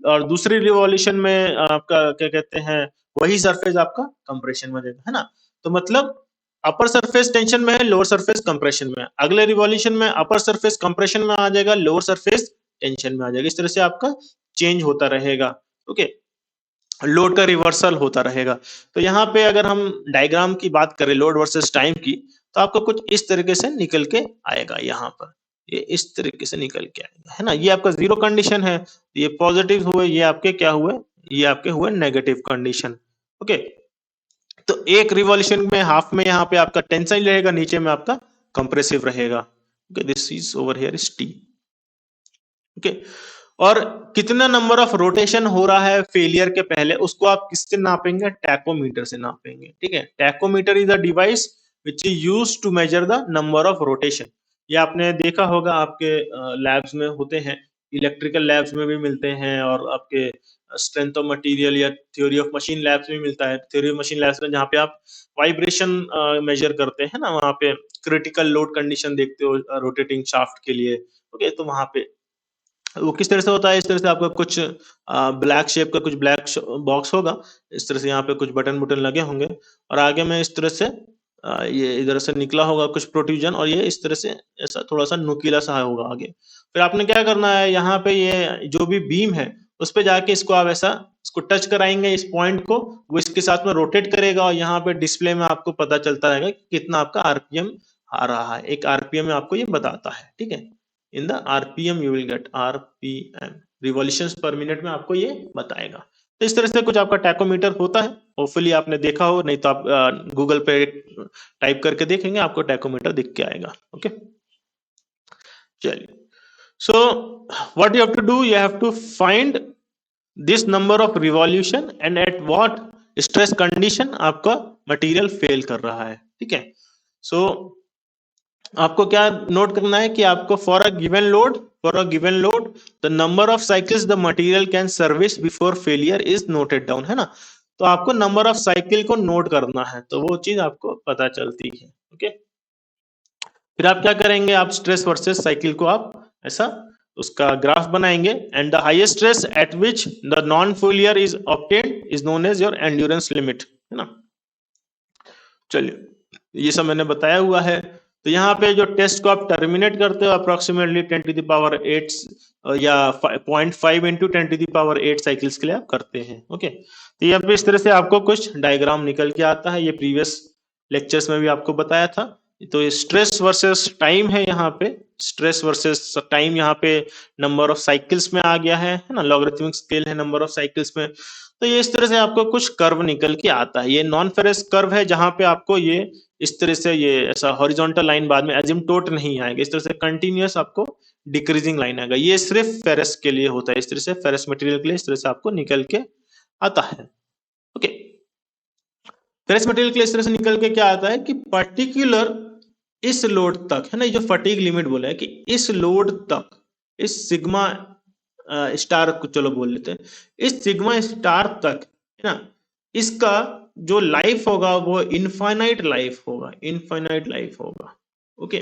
और दूसरी revolution में आपका क्या कहते हैं, वही सरफेस आपका कंप्रेशन में देगा, है ना। तो मतलब अपर सरफेस टेंशन में है, लोअर सरफेस कंप्रेशन में है। अगले रिवॉल्यूशन में अपर सरफेस कंप्रेशन में आ जाएगा, लोअर सरफेस टेंशन में आ जाएगा। इस तरह से आपका चेंज होता रहेगा, ओके, लोड का रिवर्सल होता रहेगा। तो यहाँ पे अगर हम डायग्राम की बात करें लोड वर्सेस टाइम की, तो आपको कुछ इस तरीके से निकल के आएगा। यहाँ पर ये इस तरीके से निकल के आएगा, है ना। ये आपका जीरो कंडीशन है, ये पॉजिटिव हुए, ये आपके क्या हुए, ये आपके हुए नेगेटिव कंडीशन, ओके। तो एक रिवॉल्यूशन में हाफ में यहाँ पे आपका टेंसाइल रहेगा, नीचे में आपका कंप्रेसिव रहेगा, okay. This is over here is T, okay. और कितना नंबर ऑफ रोटेशन हो रहा है फेलियर के पहले, उसको आप किससे नापेंगे, टैकोमीटर से नापेंगे, ठीक है। Tachometer is a device which is used to measure the number of rotation. ये आपने देखा होगा आपके लैब्स में होते हैं, इलेक्ट्रिकल लैब्स में भी मिलते हैं, और आपके स्ट्रेंथ ऑफ मटेरियल या थ्योरी ऑफ मशीन लैब्स में मिलता है। थ्योरी ऑफ मशीन लैब्स में जहाँ पे आप वाइब्रेशन मेजर करते हैं ना, वहाँ पे क्रिटिकल लोड कंडीशन देखते हो रोटेटिंग शाफ्ट के लिए, ओके। तो वहाँ पे वो किस तरह से होता है, इस तरह से आपका कुछ ब्लैक शेप का कुछ ब्लैक बॉक्स होगा, इस तरह से यहाँ पे कुछ बटन बुटन लगे होंगे, और आगे में इस तरह से ये इधर से निकला होगा कुछ प्रोट्रूजन, और ये इस तरह से ऐसा थोड़ा सा नुकीला सा होगा आगे। फिर आपने क्या करना है, यहाँ पे ये जो भी बीम है उस पे जाके इसको आप ऐसा इसको टच कराएंगे, इस पॉइंट को, वो इसके साथ में रोटेट करेगा, और यहाँ पे डिस्प्ले में आपको पता चलता रहेगा कि कितना आपका आरपीएम आ रहा है। एक आरपीएम में आपको ये बताता है, ठीक है। In the RPM you will get RPM, revolutions पर मिनट में आपको ये बताएगा। तो इस तरह से कुछ आपका टैकोमीटर होता है, होपफुली आपने देखा हो, नहीं तो आप गूगल पे टाइप करके देखेंगे, आपको टैकोमीटर दिख के आएगा, ओके। चलिए, so what you have to do, you have to find this number of revolution and at what stress condition आपका मटेरियल फेल कर रहा है, ठीक है। सो आपको क्या नोट करना है कि आपको for a given load the number of cycles the material can service before failure is noted down, है ना। तो आपको नंबर ऑफ साइकिल को नोट करना है, तो वो चीज आपको पता चलती है, ओके। फिर आप क्या करेंगे, आप स्ट्रेस वर्सेस साइकिल को आप ऐसा उसका ग्राफ बनाएंगे, and the highest stress at which the non failure is obtained is known as your endurance limit, है ना। चलिए, ये सब मैंने बताया हुआ है। तो यहाँ पे जो टेस्ट को आप टर्मिनेट करते हो अप्रोक्सीमेटली 10 टू द पावर 8 या 0.5 into 10 to the power 8 cycles के लिए आप करते हैं, ओके। तो यहाँ पे इस तरह से आपको कुछ डायग्राम निकल के आता है, ये प्रीवियस लेक्चर्स में भी आपको बताया था। तो ये स्ट्रेस वर्सेस टाइम है, यहाँ पे स्ट्रेस वर्सेस टाइम, यहाँ पे नंबर ऑफ साइकिल्स में आ गया है ना, लॉगरिथमिक स्केल है नंबर ऑफ साइकिल्स में। तो ये इस तरह से आपको कुछ कर्व निकल के आता है। ये नॉन फेरस कर्व है, जहां पे आपको ये इस तरह से ये ऐसा हॉरिजॉन्टल लाइन बाद में एजिम्पटोट नहीं आएगा, इस तरह से कंटिन्यूअस आपको डिक्रीजिंग लाइन आएगा। ये सिर्फ फेरस के लिए होता है, इस तरह से फेरस मटेरियल के लिए इस तरह से आपको निकल के आता है, ओके। फेरस मटेरियल के लिए इस तरह से निकल के क्या आता है कि पर्टिकुलर इस लोड तक, है ना, जो फटीग लिमिट बोला है कि इस लोड तक, इस सिग्मा स्टार को चलो बोल लेते हैं, इस सिग्मा स्टार तक, है ना, इसका जो लाइफ होगा वो इनफाइनाइट लाइफ होगा, इनफाइनाइट लाइफ होगा। ओके,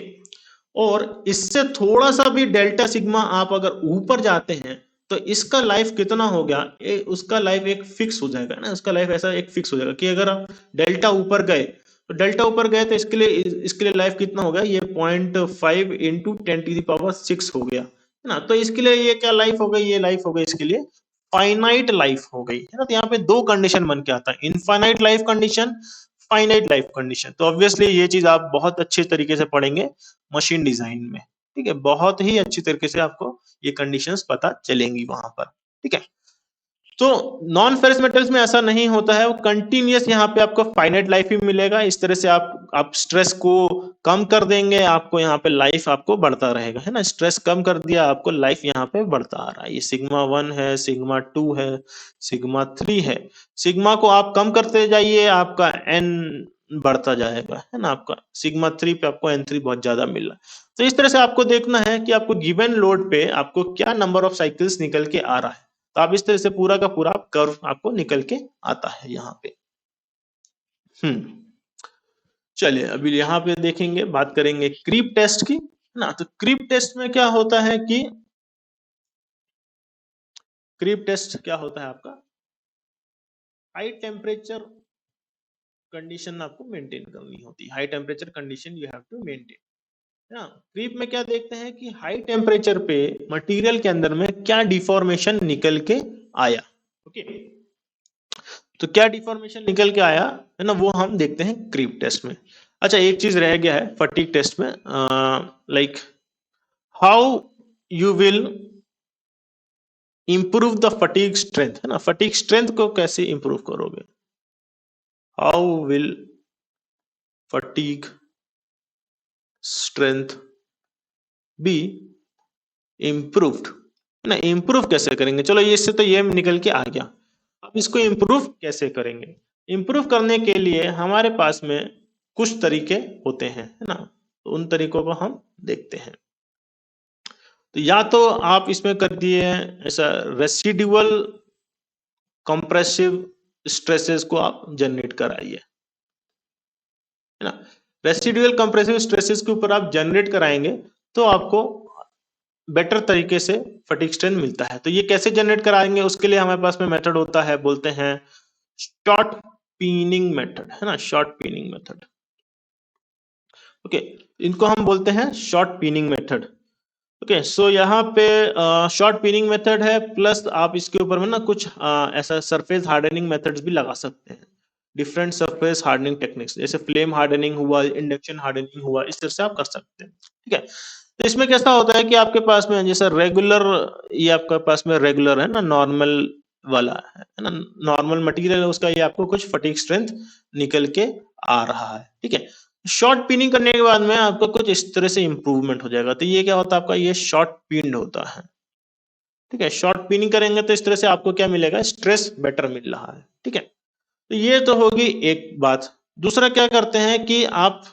और इससे थोड़ा सा भी डेल्टा सिग्मा आप अगर ऊपर जाते हैं तो इसका लाइफ कितना हो गया, उसका लाइफ एक फिक्स हो जाएगा ना, उसका लाइफ ऐसा एक फिक्स हो जाएगा कि अगर आप डेल्टा ऊपर गए तो तो इसके लिए लाइफ कितना होगा, ये 0.5 इंटू 10⁶ हो गया, है ना। तो इसके लिए ये क्या लाइफ हो गई, ये लाइफ हो गई इसके लिए फाइनाइट लाइफ हो गई, है ना। तो यहाँ पे दो कंडीशन बन के आता है, infinite life condition, finite life condition. तो ऑब्वियसली ये चीज आप बहुत अच्छे तरीके से पढ़ेंगे मशीन डिजाइन में, ठीक है, बहुत ही अच्छी तरीके से आपको ये कंडीशंस पता चलेंगी वहां पर, ठीक है। तो नॉन फेरस मेटल्स में ऐसा नहीं होता है, वो कंटिन्यूअस यहाँ पे आपको फाइनाइट लाइफ ही मिलेगा। इस तरह से आप स्ट्रेस को कम कर देंगे, आपको यहाँ पे लाइफ आपको बढ़ता रहेगा, है ना। स्ट्रेस कम कर दिया, आपको लाइफ यहाँ पे बढ़ता आ रहा है। ये सिग्मा 1 है, सिग्मा 2 है, सिग्मा 3 है। सिग्मा को आप कम करते जाइए, आपका एन बढ़ता जाएगा, है ना। आपका सिग्मा 3 पे आपको N3 बहुत ज्यादा मिल रहा है। तो इस तरह से आपको देखना है कि आपको गिवन लोड पे आपको क्या नंबर ऑफ साइकिल्स निकल के आ रहा है। तो आप इस तरह से पूरा का पूरा कर्व आपको निकल के आता है यहाँ पे। चलिए अभी यहाँ पे देखेंगे, बात करेंगे क्रीप टेस्ट की, है ना। तो क्रीप टेस्ट में क्या होता है कि क्रीप टेस्ट क्या होता है आपका, हाई टेम्परेचर कंडीशन आपको मेंटेन करनी होती है। High temperature condition you have to maintain. Creep में क्या देखते हैं कि हाई टेम्परेचर पे मटेरियल के अंदर में क्या डिफॉर्मेशन निकल के आया। ओके, तो क्या डिफॉर्मेशन निकल के आया, है ना, वो हम देखते हैं क्रीप टेस्ट में। अच्छा, एक चीज रह गया है फटीग टेस्ट में, like how you will improve the fatigue strength, है ना। फटीग स्ट्रेंथ को कैसे इंप्रूव करोगे, how will fatigue strength be improved, है ना। इम्प्रूव कैसे करेंगे, चलो ये इससे तो ये निकल के आ गया। अब इसको इम्प्रूव कैसे करेंगे, इम्प्रूव करने के लिए हमारे पास में कुछ तरीके होते हैं, है ना। तो उन तरीकों को हम देखते हैं। तो या तो आप इसमें कर दिए ऐसा रेसिडुअल कंप्रेसिव स्ट्रेसेस को आप जनरेट कराइए, है ना। रेसिडुअल कंप्रेसिव स्ट्रेसेस के ऊपर आप जनरेट कराएंगे तो आपको बेटर तरीके से फटीग स्ट्रेंथ मिलता है। तो ये कैसे जनरेट कराएंगे, उसके लिए हमारे पास में मेथड होता है, बोलते हैं शॉर्ट पीनिंग मेथड, है ना, शॉर्ट पीनिंग मेथड। ओके, इनको हम बोलते हैं शॉर्ट पीनिंग मेथड। ओके, सो यहाँ पे शॉर्ट पीनिंग मेथड है, प्लस आप इसके ऊपर में ना कुछ ऐसा सरफेस हार्डनिंग मेथड्स भी लगा सकते हैं, डिफरेंट सरफेस हार्डनिंग टेक्निक्स, जैसे फ्लेम हार्डनिंग हुआ, इंडक्शन हार्डनिंग हुआ, इस तरह से आप कर सकते हैं, ठीक है। तो इसमें कैसा होता है कि आपके पास में जैसे रेगुलर, ये आपके पास में रेगुलर है ना, नॉर्मल वाला है ना, नॉर्मल मटेरियल है उसका, ये आपको कुछ फटीग स्ट्रेंथ निकल के आ रहा है, ठीक है। शॉर्ट पिनिंग करने के बाद में आपका कुछ इस तरह से इंप्रूवमेंट हो जाएगा। तो ये क्या होता है आपका, ये शॉर्ट पिन्ड होता है, ठीक है। शॉर्ट पिनिंग करेंगे तो इस तरह से आपको क्या मिलेगा, स्ट्रेस बेटर मिल रहा है, ठीक है। तो ये तो होगी एक बात। दूसरा क्या करते हैं कि आप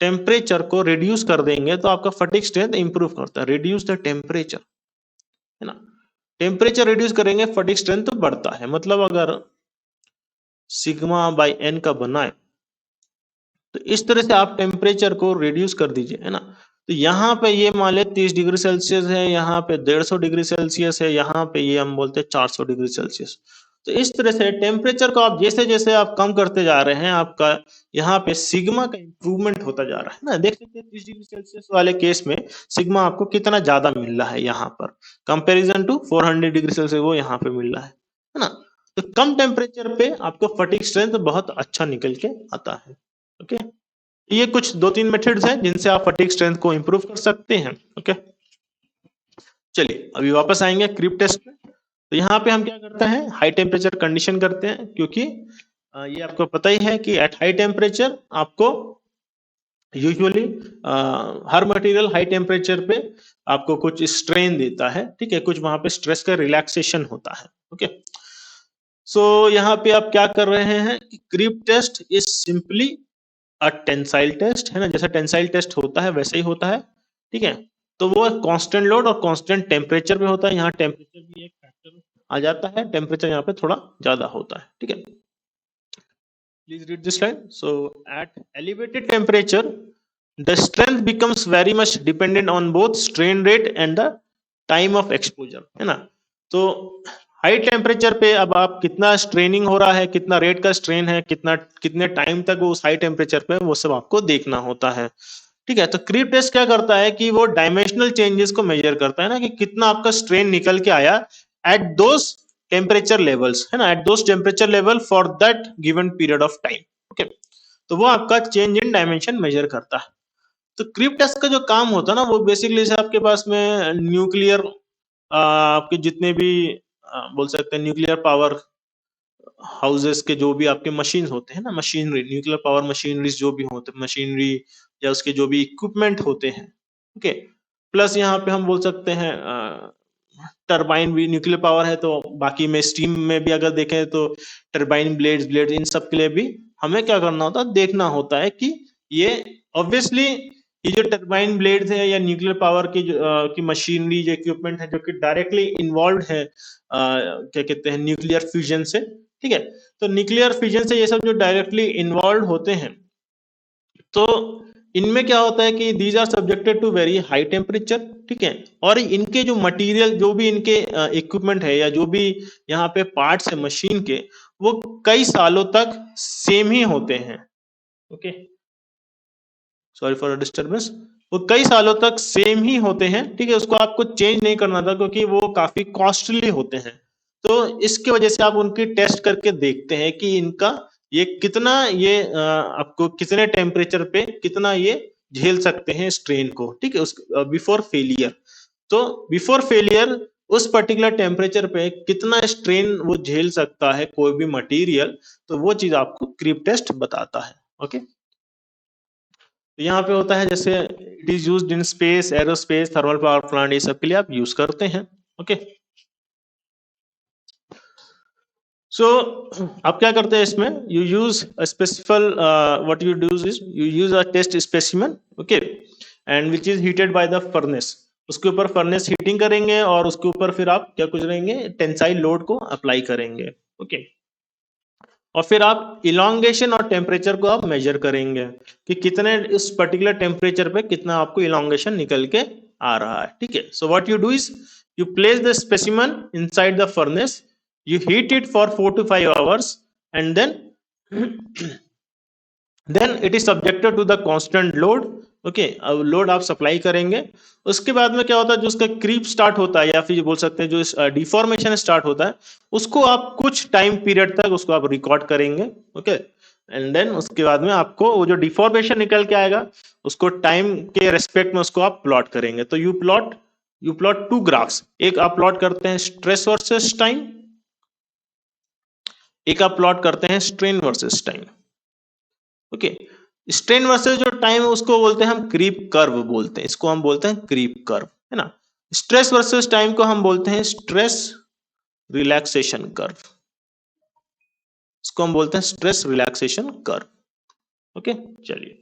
टेम्परेचर को रिड्यूस कर देंगे तो आपका फटीग स्ट्रेंथ इंप्रूव करता है। रिड्यूस द टेम्परेचर, है ना, टेम्परेचर रिड्यूस करेंगे फटीग स्ट्रेंथ तो बढ़ता है। मतलब अगर सिग्मा बाई एन का बनाए तो इस तरह से आप टेम्परेचर को रिड्यूस कर दीजिए, है ना। तो यहाँ पे ये मान ले 30 डिग्री सेल्सियस है, यहाँ पे 150 डिग्री सेल्सियस है, यहाँ पे ये हम बोलते हैं 400 डिग्री सेल्सियस। तो इस तरह से टेम्परेचर को आप जैसे जैसे आप कम करते जा रहे हैं, आपका यहाँ पे सिग्मा का इंप्रूवमेंट होता जा रहा है ना। देख सकते हैं 30 डिग्री सेल्सियस वाले केस में सिग्मा आपको कितना ज्यादा मिल रहा है यहाँ पर, कंपेरिजन टू 400 डिग्री सेल्सियस वो यहाँ पे मिल रहा है ना। तो कम टेम्परेचर पे आपको फटीग स्ट्रेंथ बहुत अच्छा निकल के आता है। ओके, ये कुछ 2-3 मेथड्स हैं जिनसे आप फटीग स्ट्रेंथ को इंप्रूव कर सकते हैं। ओके, चलिए अभी वापस आएंगे क्रीप टेस्ट में। तो यहाँ पे हम क्या करते हैं, हाई टेम्परेचर कंडीशन करते हैं, क्योंकि ये आपको पता ही है कि एट हाई टेम्परेचर आपको यूजुअली हर मटेरियल हाई टेम्परेचर पे आपको कुछ स्ट्रेन देता है, ठीक है, कुछ वहां पे स्ट्रेस का रिलैक्सेशन होता है। ओके, सो यहाँ पे आप क्या कर रहे हैं कि creep test is simply tensile test, है ना, जैसा टेंसाइल टेस्ट होता है वैसे ही होता है, ठीक है। तो वो कांस्टेंट लोड और कांस्टेंट टेम्परेचर पे होता है। यहाँ टेम्परेचर भी एक फैक्टर आ जाता है, टेम्परेचर यहाँ पे थोड़ा ज्यादा होता है, ठीक है। Please read this line. So at elevated temperature the strength becomes very much dependent on both strain rate and the time of exposure, है ना। तो हाई टेम्परेचर पे अब आप कितना स्ट्रेनिंग हो रहा है, कितना रेट का स्ट्रेन है, कितने टाइम तक वो उस हाई टेम्परेचर पे, वो सब आपको देखना होता है, ठीक है। तो क्रीप टेस्ट क्या करता है कि वो डायमेंशनल चेंजेस को मेजर करता है ना, कि कितना आपका स्ट्रेन निकल के आया एट दोस टेम्परेचर लेवल्स, है ना, at those temperature level for that given period of time, okay. तो वो आपका चेंज इन डायमेंशन मेजर करता है। तो क्रीप टेस्ट का जो काम होता है ना, वो बेसिकली से आपके पास में न्यूक्लियर, आपके जितने भी बोल सकते हैं न्यूक्लियर पावर हाउसेस के जो भी आपके मशीन होते हैं ना, मशीनरी, न्यूक्लियर पावर मशीनरीज जो भी होते हैं, मशीनरी या उसके जो भी इक्विपमेंट होते हैं, ओके। प्लस यहाँ पे हम बोल सकते हैं टरबाइन भी, न्यूक्लियर पावर है तो बाकी में स्टीम में भी अगर देखें तो टरबाइन ब्लेड्स इन सब के लिए भी हमें क्या करना होता है, देखना होता है कि ये ऑब्वियसली ये जो टरबाइन ब्लेड्स है या न्यूक्लियर पावर की की मशीनरी जो इक्विपमेंट है जो कि डायरेक्टली इन्वॉल्व है क्या कहते हैं न्यूक्लियर फ्यूजन से, ठीक है। तो न्यूक्लियर फ्यूजन से ये सब जो डायरेक्टली इन्वॉल्व होते हैं, तो इनमें क्या होता है कि these are subjected to very high temperature, ठीक है। और इनके जो मटेरियल, जो भी इनके इक्विपमेंट है या जो भी यहाँ पे पार्ट्स है मशीन के, वो कई सालों तक सेम ही होते हैं, ओके। Sorry for disturbance. वो कई सालों तक सेम ही होते हैं, ठीक है। उसको आपको चेंज नहीं करना था क्योंकि वो काफी कॉस्टली होते हैं। तो इसकी वजह से आप उनकी टेस्ट करके देखते हैं कि इनका ये कितना, ये आपको कितने टेम्परेचर पे कितना ये झेल सकते हैं स्ट्रेन को, ठीक है, उस बिफोर फेलियर। तो बिफोर फेलियर उस पर्टिकुलर टेम्परेचर पे कितना स्ट्रेन वो झेल सकता है कोई भी मटेरियल, तो वो चीज आपको क्रीप टेस्ट बताता है, ओके। तो यहाँ पे होता है जैसे it is used in space, aerospace, thermal power plant, ये सब के लिए आप यूज करते हैं, ओके। सो आप क्या करते हैं इसमें, you use specifical, what you do is you use a test specimen, okay, and which is heated by the furnace. उसके ऊपर फर्नेस हीटिंग करेंगे और उसके ऊपर फिर आप क्या कुछ करेंगे, टेंसाइल लोड को अप्लाई करेंगे, ओके। और फिर आप इलोंगेशन और टेम्परेचर को आप मेजर करेंगे कि कितने इस पर्टिकुलर टेम्परेचर पे कितना आपको इलोंगेशन निकल के आ रहा है, ठीक है। सो what you do is you place the specimen inside the furnace, you heat it for 4 to 5 hours and then it is subjected to the constant load, okay. अब लोड आप सप्लाई करेंगे। उसके बाद में क्या होता है, जो उसका क्रीप स्टार्ट होता है या फिर बोल सकते हैं जो डिफॉर्मेशन स्टार्ट होता है, उसको आप कुछ टाइम पीरियड तक उसको आप रिकॉर्ड करेंगे, ओके। एंड देन उसके बाद में आपको वो जो डिफॉर्मेशन निकल के आएगा उसको टाइम के रेस्पेक्ट में उसको आप प्लॉट करेंगे। तो यू प्लॉट टू ग्राफ्स, एक आप प्लॉट करते हैं स्ट्रेस वर्सेस टाइम, एक आप प्लॉट करते हैं strain versus time, okay. Strain versus जो टाइम है उसको बोलते हैं हम क्रीप कर्व बोलते हैं, इसको हम बोलते हैं क्रीप कर्व, है ना। स्ट्रेस वर्सेस टाइम को हम बोलते हैं स्ट्रेस रिलैक्सेशन कर्व, इसको हम बोलते हैं स्ट्रेस रिलैक्सेशन कर्व, ओके। चलिए,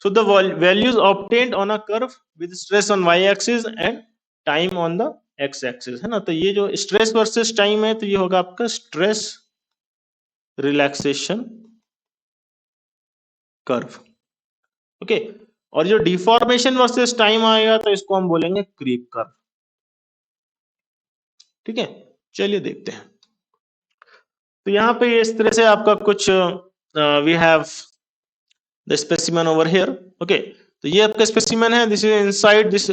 so the values obtained on a curve with stress on Y axis and time on the X axis, है ना। तो ये जो स्ट्रेस वर्सेस टाइम है तो ये होगा आपका स्ट्रेस रिलैक्सेशन कर्व, ओके। और जो डिफॉर्मेशन वर्सेस टाइम आएगा तो इसको हम बोलेंगे क्रीप कर्व, ठीक है। चलिए देखते हैं। तो यहाँ पे इस तरह से आपका कुछ we have the specimen over here, okay. तो ये आपका स्पेसिमेन है, this is inside this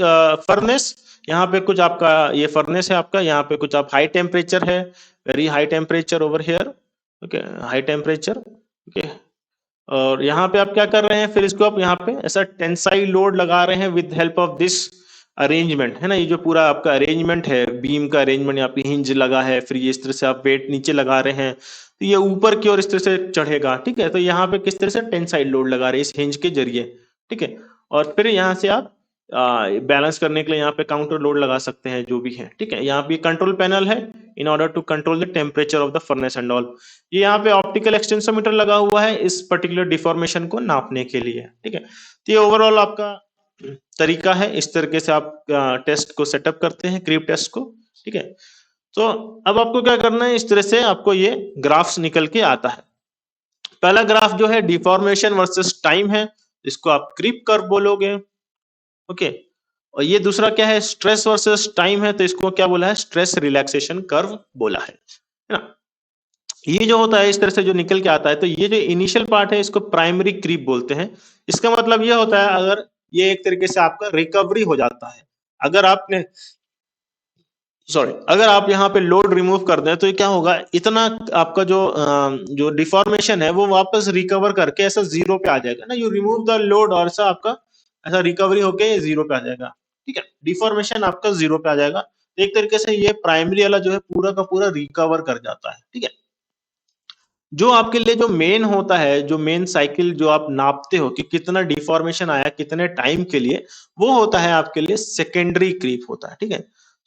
furnace. यहाँ पे कुछ आपका ये फर्नेस है आपका, यहाँ पे कुछ आप हाई टेम्परेचर है, very high temperature over here, okay, high temperature, okay. और यहाँ पे आप क्या कर रहे हैं, फिर इसको आप यहाँ पे ऐसा टेंसाइल लोड लगा रहे हैं with help of this arrangement, है ना। ये जो पूरा आपका अरेंजमेंट है, बीम का अरेंजमेंट, यहाँ पे हिंज लगा है, फिर ये इस तरह से आप वेट नीचे लगा रहे हैं तो ये ऊपर की ओर इस तरह से चढ़ेगा, ठीक है। तो यहाँ पे किस तरह से टेंसाइल लोड लगा रहे हैं इस हिंज के जरिए, ठीक है। और फिर यहाँ से आप बैलेंस करने के लिए यहाँ पे काउंटर लोड लगा सकते हैं जो भी है, ठीक है। यहाँ पे कंट्रोल पैनल है in order to control the temperature of the furnace and all. ये यहाँ पे ऑप्टिकल एक्सटेंसोमीटर लगा हुआ है इस पर्टिकुलर डिफॉर्मेशन को नापने के लिए, ठीक है। तो ये ओवरऑल आपका तरीका है, इस तरीके से आप टेस्ट को सेटअप करते हैं, क्रीप टेस्ट को, ठीक है। तो अब आपको क्या करना है, इस तरह से आपको ये ग्राफ्स निकल के आता है। पहला ग्राफ जो है डिफॉर्मेशन वर्सेस टाइम है, इसको आप क्रीप कर्व बोलोगे, ओके। और ये दूसरा क्या है, स्ट्रेस वर्सेस टाइम है, तो इसको क्या बोला है, स्ट्रेस रिलैक्सेशन कर्व बोला है ना। ये जो होता है इस तरह से जो निकल के आता है, तो ये जो इनिशियल पार्ट है इसको प्राइमरी क्रीप बोलते हैं। इसका मतलब ये होता है अगर ये एक तरीके से आपका रिकवरी हो जाता है, अगर आपने अगर आप यहाँ पे लोड रिमूव कर दें तो ये क्या होगा, इतना आपका जो डिफॉर्मेशन है वो वापस रिकवर करके ऐसा जीरो पे आ जाएगा ना, यू रिमूव द लोड और ऐसा आपका ऐसा रिकवरी होके जीरो पे आ जाएगा, ठीक है। डिफॉर्मेशन आपका जीरो पे आ जाएगा, तो एक तरीके से ये प्राइमरी वाला जो है पूरा का पूरा रिकवर कर जाता है, ठीक है। जो आपके लिए जो मेन होता है, जो मेन साइकिल जो आप नापते हो कि कितना डिफॉर्मेशन आया कितने टाइम के लिए, वो होता है आपके लिए सेकेंडरी क्रीप होता है, ठीक है।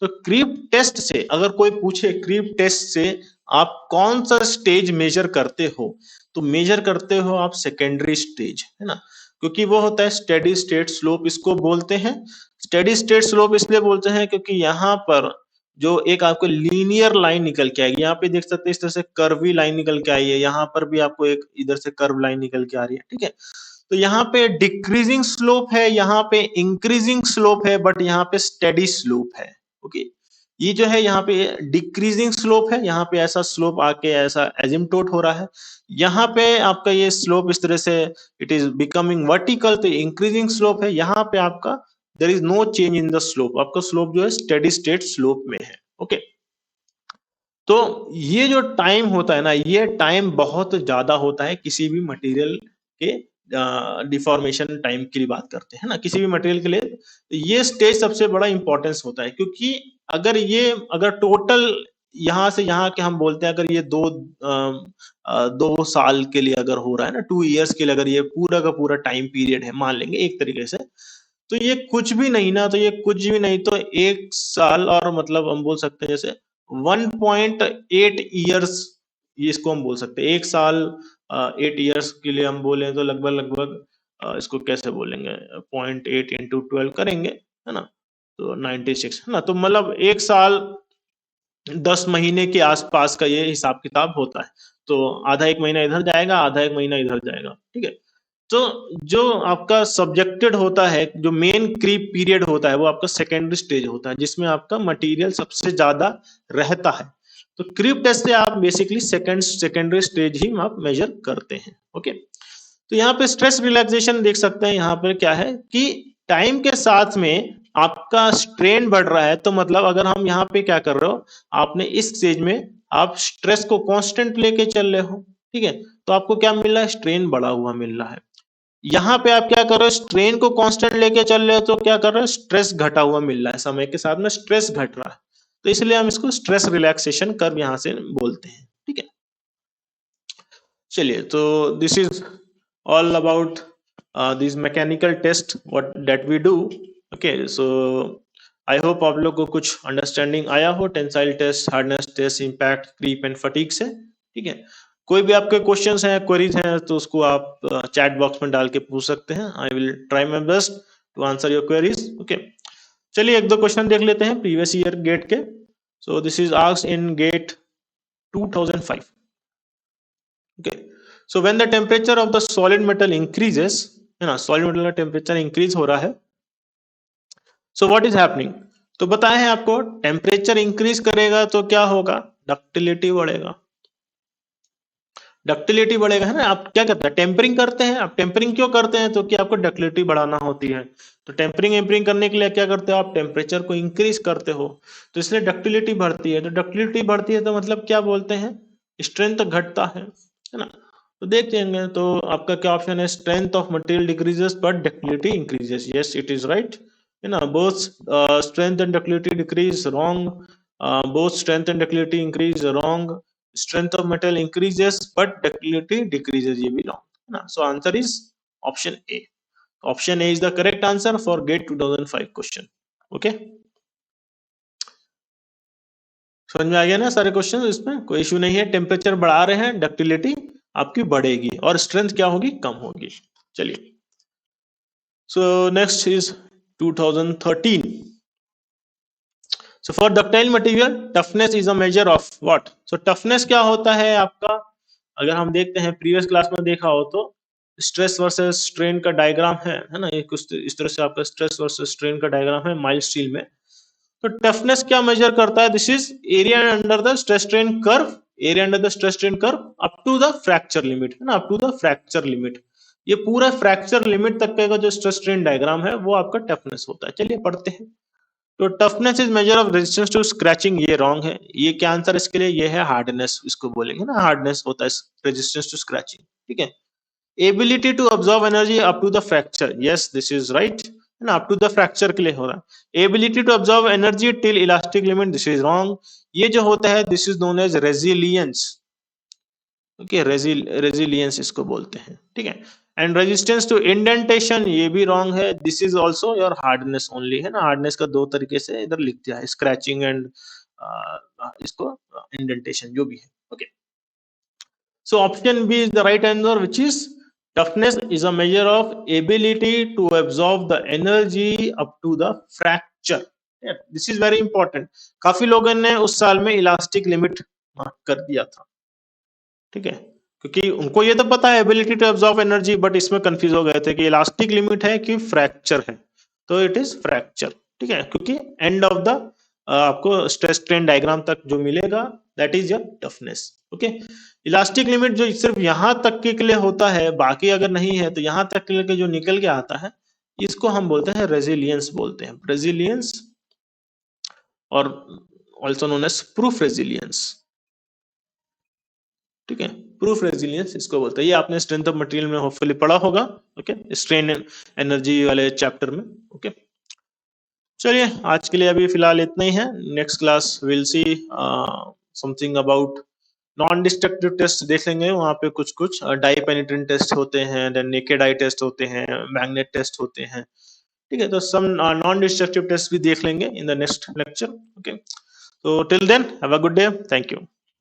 तो क्रीप टेस्ट से अगर कोई पूछे क्रीप टेस्ट से आप कौन सा स्टेज मेजर करते हो, तो मेजर करते हो आप सेकेंडरी स्टेज, है ना, क्योंकि वो होता है स्टेडी स्टेट स्लोप, इसको बोलते हैं। स्टेडी स्टेट स्लोप इसलिए बोलते हैं क्योंकि यहाँ पर जो एक आपको लीनियर लाइन निकल के आएगी, यहाँ पे देख सकते हैं इस तरह से कर्वी लाइन निकल के आई है, यहाँ पर भी आपको एक इधर से कर्व लाइन निकल के आ रही है, ठीक है। तो यहाँ पे डिक्रीजिंग स्लोप है, यहाँ पे इंक्रीजिंग स्लोप है, बट यहाँ पे स्टेडी स्लोप है, ओके। ये जो है यहाँ पे डिक्रीजिंग स्लोप है, यहाँ पे ऐसा स्लोप आके ऐसा एजिम्टोट हो रहा है, यहाँ पे आपका ये स्लोप इस तरह से इट इज बिकमिंग वर्टिकल, तो इंक्रीजिंग स्लोप है, यहाँ पे आपका there is no change in the slope, आपका स्लोप जो है स्टेडी स्टेट स्लोप में है, ओके। तो ये जो टाइम होता है ना, ये टाइम बहुत ज्यादा होता है किसी भी मटेरियल के डिफॉर्मेशन टाइम की बात करते हैं ना, किसी भी मटेरियल के लिए ये स्टेज सबसे बड़ा इंपॉर्टेंस होता है, क्योंकि अगर टोटल यहाँ से यहाँ के हम बोलते हैं, अगर ये 2 साल के लिए अगर हो रहा है ना, 2 इयर्स के लिए अगर ये पूरा का पूरा टाइम पीरियड है मान लेंगे एक तरीके से, तो ये कुछ भी नहीं ना, तो ये कुछ भी नहीं, तो 1 साल और मतलब हम बोल सकते हैं जैसे 1.8 इयर्स, ये इसको हम बोल सकते हैं 1 साल 8 इयर्स के लिए हम बोले तो लगभग लगभग इसको कैसे बोलेंगे, 0.8 इंटू 12 करेंगे, है ना, तो 96, है ना, तो मतलब 1 साल 10 महीने के आसपास का ये हिसाब किताब होता है। तो आधा एक महीना इधर जाएगा, आधा एक महीना इधर जाएगा, ठीक है। तो जो आपका सब्जेक्टेड होता है, जो मेन क्रीप पीरियड होता है, वो आपका सेकेंडरी स्टेज होता है, जिसमें आपका मटेरियल सबसे ज्यादा रहता है। तो क्रीप टेस्ट से आप बेसिकली सेकेंडरी स्टेज ही आप मेजर करते हैं, ओके। तो यहाँ पे स्ट्रेस रिलैक्सेशन देख सकते हैं, यहाँ पे क्या है कि टाइम के साथ में आपका स्ट्रेन बढ़ रहा है, तो मतलब अगर हम यहाँ पे क्या कर रहे हो, आपने इस स्टेज में आप स्ट्रेस को कांस्टेंट लेके चल रहे हो, ठीक है, तो आपको क्या मिल रहा है, स्ट्रेन बढ़ा हुआ मिल रहा है। यहाँ पे आप क्या कर रहे हो, स्ट्रेन को कांस्टेंट लेके चल रहे हो, तो क्या कर रहे हो, स्ट्रेस घटा हुआ मिल रहा है, समय के साथ में स्ट्रेस घट रहा है, तो इसलिए हम इसको स्ट्रेस रिलैक्सेशन कर्व यहाँ से बोलते हैं, ठीक है। चलिए, तो this is all about these mechanical test what that we do, okay। so I hope आप लोग को कुछ अंडरस्टैंडिंग आया हो tensile test, hardness test, impact, creep and fatigue से, ठीक है। कोई भी आपके क्वेश्चंस हैं, क्वेरीज हैं, तो उसको आप चैट बॉक्स में डाल के पूछ सकते हैं, I will try my best to answer your queries, okay. चलिए एक दो क्वेश्चन देख लेते हैं प्रीवियस ईयर गेट के। So this is asked in GATE 2005, okay। So when the temperature of the solid metal increases, है ना, solid metal का टेम्परेचर इंक्रीज हो रहा है, so what is happening, तो बताया है आपको टेम्परेचर इंक्रीज करेगा तो क्या होगा, डक्टिलिटी बढ़ेगा, डक्टिलिटी बढ़ेगा, है ना। आप क्या करते हैं, टेम्परिंग करते हैं, आप टेम्परिंग क्यों करते हैं, तो कि आपको डक्टिलिटी बढ़ाना होती है, तो टेम्परिंग एम्परिंग करने के लिए क्या करते हो, आप टेम्परेचर को इंक्रीज करते हो, तो इसलिए डक्टिलिटी बढ़ती है, तो डक्टिलिटी बढ़ती है तो मतलब क्या बोलते हैं, स्ट्रेंथ घटता है ना। तो देखते हैं, तो आपका क्या ऑप्शन है, strength of material decreases but ductility increases, yes it is right, है ना। Both strength and ductility decrease, wrong, both strength and ductility increase, wrong, strength of metal increases but ductility decreases, ये भी wrong, है ना। So answer is option A. Option A is the correct answer for GATE 2005 question, okay। समझ में आ गया ना सारे question, इसमें कोई इश्यू नहीं है, टेम्परेचर बढ़ा रहे हैं, डक्टिलिटी आपकी बढ़ेगी और स्ट्रेंथ क्या होगी, कम होगी। चलिए So next is 2013. So for ductile material, toughness is a measure of what? So toughness क्या होता है आपका, अगर हम देखते हैं प्रीवियस क्लास में देखा हो तो स्ट्रेस वर्सेस स्ट्रेन का डायग्राम है ना, ये कुछ इस तरह से आपका स्ट्रेस वर्सेस स्ट्रेन का डायग्राम है माइल्ड स्टील में। तो टफनेस क्या मेजर करता है? This is area under the stress strain curve, area under the stress strain curve up to the fracture limit, है ना, up to the fracture limit. ये पूरा फ्रैक्चर लिमिट तक का जो स्ट्रेस स्ट्रेन डायग्राम है वो आपका टफनेस होता है। चलिए पढ़ते हैं। तो toughness is measure of resistance to scratching, ये रॉन्ग है। ये क्या आंसर इसके लिए? ये है हार्डनेस, इसको बोलेंगे ना, हार्डनेस होता है रेजिस्टेंस टू स्क्रैचिंग, ठीक है। Ability to absorb energy up to the fracture, yes this is right, है ना, अप टू द फ्रैक्चर के लिए हो रहा है। Ability to absorb energy till elastic limit, this is wrong. ये जो होता है this is known as resilience, okay, resilience इसको बोलते हैं, ठीक है। एंड रेजिस्टेंस टू इंडेंटेशन, ये भी रॉन्ग है, this is also your hardness only, है ना। हार्डनेस का दो तरीके से इधर लिख दिया है, स्क्रैचिंग एंड इसको इंडेंटेशन जो भी है, okay. So option B is the right answer, which is toughness is a measure of ability to absorb the energy up to the fracture. Yeah, this is very important. काफी लोगों ने उस साल में इलास्टिक लिमिट मार्क कर दिया था, ठीक है, क्योंकि उनको ये तो पता है ability to absorb energy, but इसमें कंफ्यूज हो गए थे कि इलास्टिक लिमिट है कि फ्रैक्चर है। तो इट इज फ्रैक्चर, ठीक है, क्योंकि एंड ऑफ द आपको स्ट्रेस स्ट्रेन डायग्राम तक जो मिलेगा that is your toughness, okay. Elastic limit जो सिर्फ यहाँ तक के लिए होता है, बाकी अगर नहीं है तो यहाँ तक के लिए जो निकल के आता है इसको हम बोलते हैं रेजिलियंस बोलते हैं, रेजिलियंस, और also known as proof resilience, ठीक है। प्रूफ रेजिलियंस इसको बोलते हैं। ये आपने स्ट्रेंथ ऑफ मटेरियल में होपफुली पढ़ा होगा, ओके, स्ट्रेन एनर्जी वाले चैप्टर में, ओके। चलिए आज के लिए अभी फिलहाल इतना ही है। Next class will see something about non destructive test देख लेंगे। वहाँ पे कुछ कुछ डाई पेनिट्रेंट टेस्ट होते हैं, देन नेकेड आई टेस्ट होते हैं, मैग्नेट टेस्ट होते हैं, ठीक है। तो सम नॉन डिस्ट्रक्टिव टेस्ट भी देख लेंगे in the next lecture, okay. तो till then have a good day, thank you.